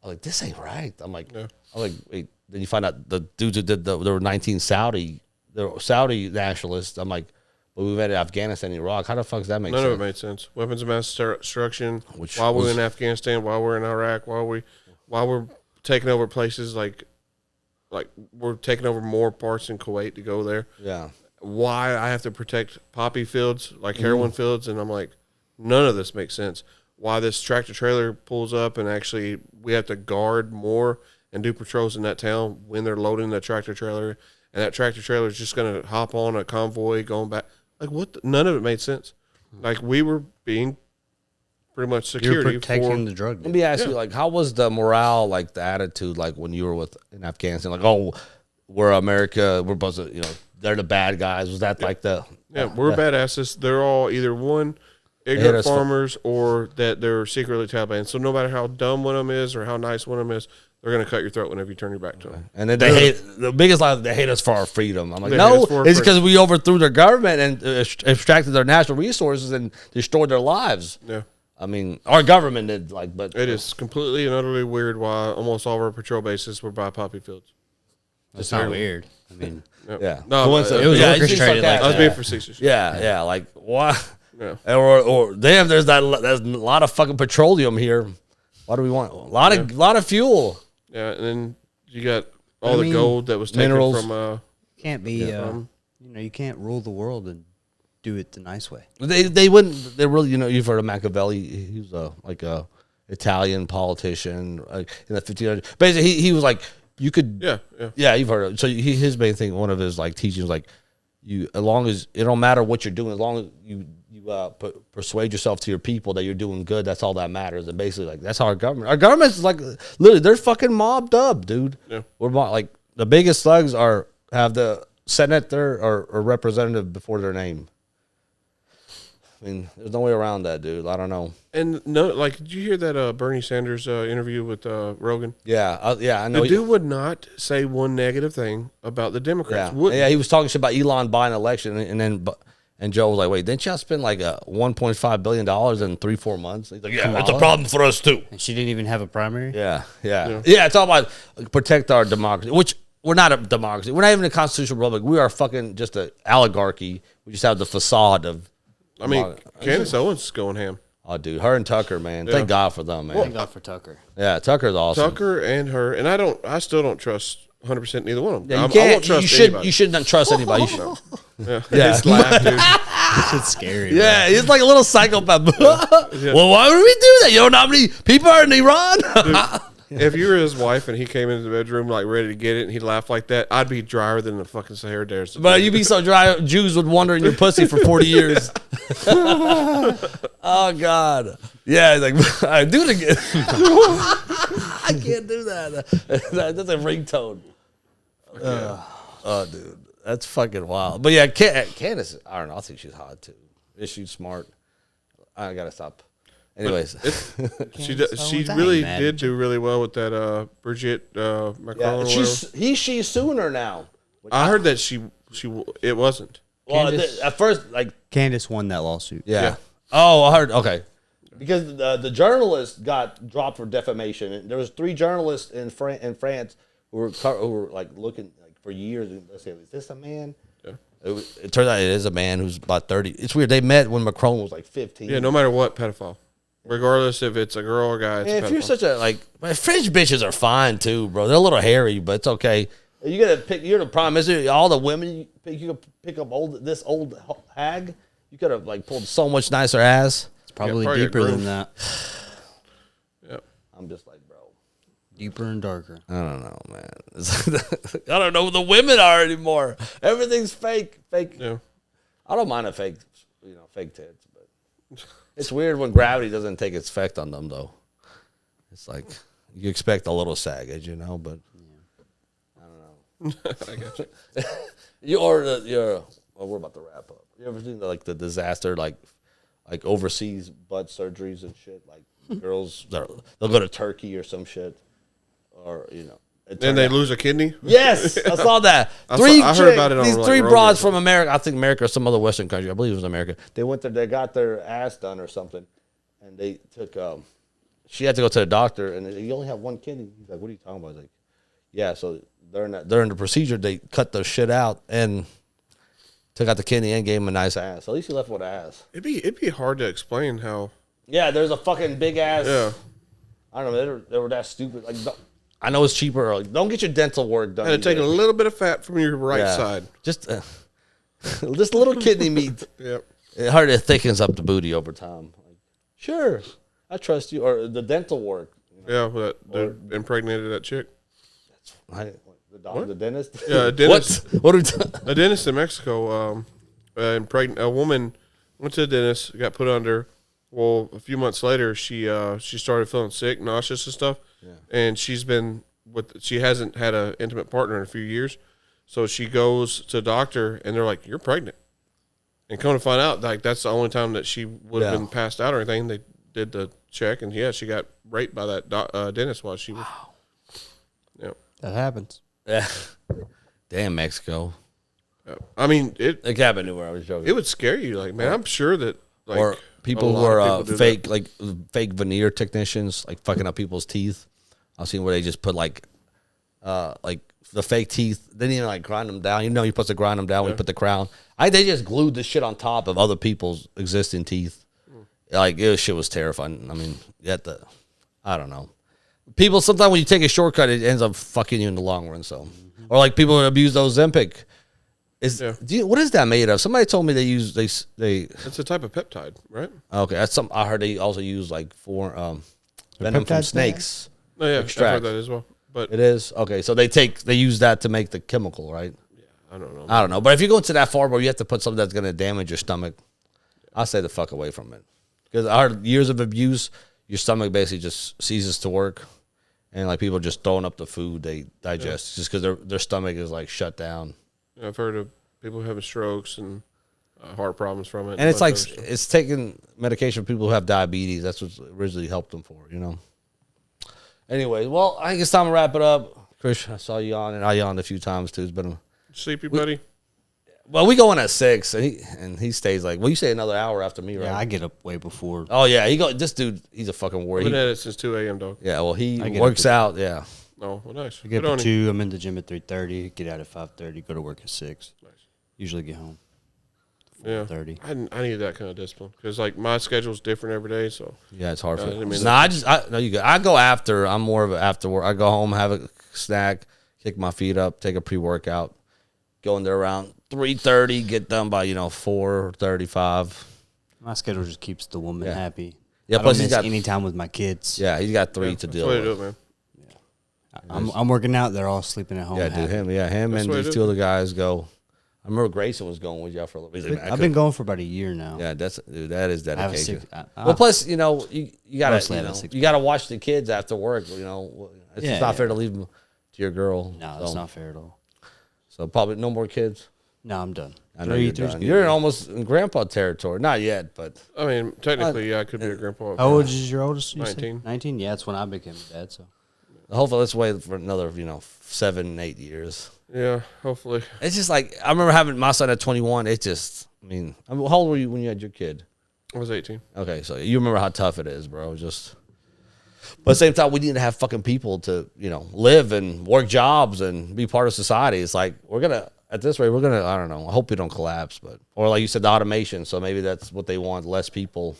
I was like, this ain't right. I'm like, wait. Then you find out the dudes who did there were 19 Saudi nationalists. I'm like, well, we invaded Afghanistan and Iraq. How the fuck does that make sense? None of it made sense. Weapons of mass destruction. While we're in Afghanistan, while we're in Iraq, while we're taking over places like we're taking over more parts in Kuwait to go there. Yeah. Why I have to protect poppy fields, heroin fields, and I'm like, none of this makes sense. Why this tractor trailer pulls up and actually we have to guard more and do patrols in that town when they're loading the tractor trailer, and that tractor trailer is just going to hop on a convoy going back. None of it made sense. We were being pretty much security. You're protecting the drug. Let me ask you, how was the morale, the attitude, when you were in Afghanistan? We're America, we're supposed to, they're the bad guys. Was that we're badasses. They're all either ignorant farmers or that they're secretly Taliban. So no matter how dumb one of them is or how nice one of them is, they're going to cut your throat whenever you turn your back to them. And then they hate the biggest lie. They hate us for our freedom. I'm like, no, it's because we overthrew their government and extracted their natural resources and destroyed their lives. Yeah. I mean, our government did but it is completely and utterly weird why almost all of our patrol bases were by poppy fields. That's not weird. I mean, yeah. No, it was orchestrated. I was being facetious. Yeah. Why? Yeah. Or damn, there's a lot of fucking petroleum here. What do we want? A lot of fuel. Yeah, and then you got all the gold that was taken minerals. from. Can't be. You can't rule the world and do it the nice way. They wouldn't. They really. You've heard of Machiavelli. He was a Italian politician in the 1500s. Basically, he was like you could. Yeah. You've heard of. So his main thing, one of his teachings, was as long as it don't matter what you're doing, as long as you persuade yourself to your people that you're doing good, that's all that matters. And basically, that's how our government's literally they're fucking mobbed up, dude. Yeah. We're the biggest thugs have the senator or representative before their name. I mean, there's no way around that, dude. I don't know. And did you hear that Bernie Sanders interview with Rogan? Yeah, I know. The dude would not say one negative thing about the Democrats. Yeah, he was talking shit about Elon buying an election, and Joe was like, "Wait, didn't y'all spend $1.5 billion in 3-4 months?" He's like, "Yeah, it's a problem for us too." And she didn't even have a primary. Yeah. It's all about protect our democracy, which we're not a democracy. We're not even a constitutional republic. We are fucking just an oligarchy. We just have the facade of. I mean, Candace Owens is going ham. Oh, dude, her and Tucker, man. Yeah. Thank God for them, man. Thank God for Tucker. Yeah, Tucker's awesome. Tucker and her, and I still don't trust 100% neither one of them. Yeah, you can't. I won't trust anybody. You shouldn't trust anybody. Yeah. His laugh, dude. It's scary. Yeah, he's like a little psychopath. Well, why would we do that? You know how many people are in Iran? Dude, if you were his wife and he came into the bedroom ready to get it and he laughed like that, I'd be drier than the fucking Sahara Desert. But you'd be so dry, Jews would wander in your pussy for 40 years. Oh, God. Yeah, he's like, I do it again. I can't do that. That's a ringtone. Oh, dude. That's fucking wild. But yeah, Candace, I don't know. I think she's hot, too. Is she smart? I got to stop. Anyways, she really did do really well with that Brigitte Macron. Yeah, she's suing her now. I heard that it wasn't. Well, at first, Candace won that lawsuit. Yeah. Oh, I heard. Okay, because the journalist got dropped for defamation. And there was 3 journalists in France who were looking for years. Let's say, is this a man? Yeah. It turns out it is a man who's about 30. It's weird. They met when Macron was 15. Yeah, no matter what, pedophile. Regardless if it's a girl or guy, if you're such a French bitches are fine too, bro. They're a little hairy, but it's okay. You gotta pick. You're the problem is all the women you could pick up this old hag. You could have pulled so much nicer ass. It's probably deeper than that. Yep. I'm just bro. Deeper and darker. I don't know, man. I don't know who the women are anymore. Everything's fake. Yeah. I don't mind a fake tits, but. It's weird when gravity doesn't take its effect on them, though. It's you expect a little saggage, but I don't know. I got you. We're about to wrap up. You ever seen the disaster, overseas butt surgeries and shit? Girls, they'll go to Turkey or some shit, or and they lose a kidney? Yes, I saw that. I heard about it on these 3 broads from America. I think America or some other Western country. I believe it was America. They went there. They got their ass done or something, and they took. She had to go to the doctor, and you only have 1 kidney. He's like, "What are you talking about?" I was like, "Yeah." So during the procedure, they cut the shit out and took out the kidney and gave him a nice ass. So at least he left with an ass. It'd be hard to explain how. Yeah, there's a fucking big ass. Yeah. I don't know. They were that stupid. I know it's cheaper. Don't get your dental work done. And take a little bit of fat from your right side. Just a little kidney meat. Yep. It thickens up the booty over time. Sure, I trust you. Or the dental work. Yeah, that impregnated that chick. The dentist. Yeah, a dentist. What are we talking? A dentist in Mexico. A woman went to the dentist, got put under. Well, a few months later, she started feeling sick, nauseous and stuff. Yeah. And she hasn't had an intimate partner in a few years. So she goes to the doctor, and they're like, "You're pregnant." And come to find out, that's the only time that she would have been passed out or anything. They did the check, and she got raped by that dentist while she was. Wow. Yeah. That happens. Yeah. Damn, Mexico. Yeah. I mean, it happened anywhere. I was joking. It would scare you. Man, I'm sure that, or people who are fake, fake veneer technicians, fucking up people's teeth. I've seen where they just put the fake teeth. They didn't even like grind them down. You know, you're supposed to grind them down when you put the crown. They just glued this shit on top of other people's existing teeth. Like, this shit was terrifying. I mean, I don't know. People, sometimes when you take a shortcut, it ends up fucking you in the long run. So, or like people abuse Ozempic. What is that made of? Somebody told me they use they. It's a type of peptide, right? Okay, that's some. I heard they also use like venom from snakes. Oh yeah, extract. I've heard that as well. But it is okay. So they use that to make the chemical, right? Yeah, I don't know. I don't know, but if you go into that far, bro, you have to put something that's going to damage your stomach. I say the fuck away from it, because our years of abuse, your stomach basically just ceases to work, and like people just throwing up the food they digest just because their stomach is like shut down. I've heard of people having strokes and heart problems from it. And it's like it's taking medication for people who have diabetes. That's what originally helped them for, you know. Anyway, well, I think it's time to wrap it up. Chris, I saw you on, and I yawned a few times too. It's been sleepy, buddy. Well, we go in at 6, and he stays like. Well, you say another hour after me, right? Yeah, I get up way before. Oh yeah, this dude, he's a fucking warrior. I've been at it since 2 a.m. dog. Yeah, well, he works out. Yeah. Oh, well, nice. I get up at 2. I'm in the gym at 3:30. Get out at 5:30. Go to work at 6. Nice. Usually get home. 4:30. I need that kind of discipline because like my schedule's different every day. So yeah, it's hard for me. I go after. I'm more of an after work. I go home, have a snack, kick my feet up, take a pre-workout, go in there around 3:30, get done by 4:35. My schedule just keeps the woman happy. Yeah, I plus don't he's miss got any time with my kids. Yeah, he's got 3 to deal with. That's the way to do it, man. I'm working out. They're all sleeping at home. Yeah, dude, him and these 2 other guys go. I remember Grayson was going with y'all for a little bit. I've been going for about a year now. Yeah, that is dedication. Well, plus, you gotta watch the kids after work. It's just not fair to leave them to your girl. No, it's not fair at all. So probably no more kids. No, I'm done. I know you're done. You're almost in grandpa territory. Not yet, but I mean, technically, I could be a grandpa. How old is your oldest? 19. 19. Yeah, that's when I became a dad. So hopefully, let's wait for another 7, 8 years. Yeah, hopefully. It's just like I remember having my son at 21. It just, how old were you when you had your kid? I was 18. Okay, so you remember how tough it is, bro. But at the same time, we need to have fucking people to, live and work jobs and be part of society. It's like at this rate, I don't know. I hope we don't collapse, or like you said, the automation. So maybe that's what they want, less people.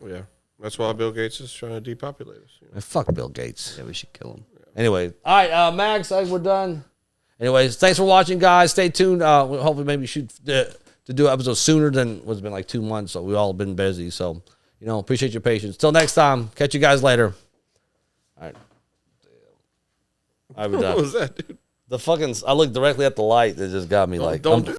Yeah, that's why Bill Gates is trying to depopulate us. And fuck Bill Gates. yeah, we should kill him. Yeah. Anyway, all right, Max, I think we're done. Anyways, thanks for watching, guys. Stay tuned. We'll hopefully maybe shoot to do an episode sooner than what's been like 2 months. So we've all been busy. So, appreciate your patience. Till next time. Catch you guys later. All right. All right, we're done. What was that, dude? I looked directly at the light that just got me Don't do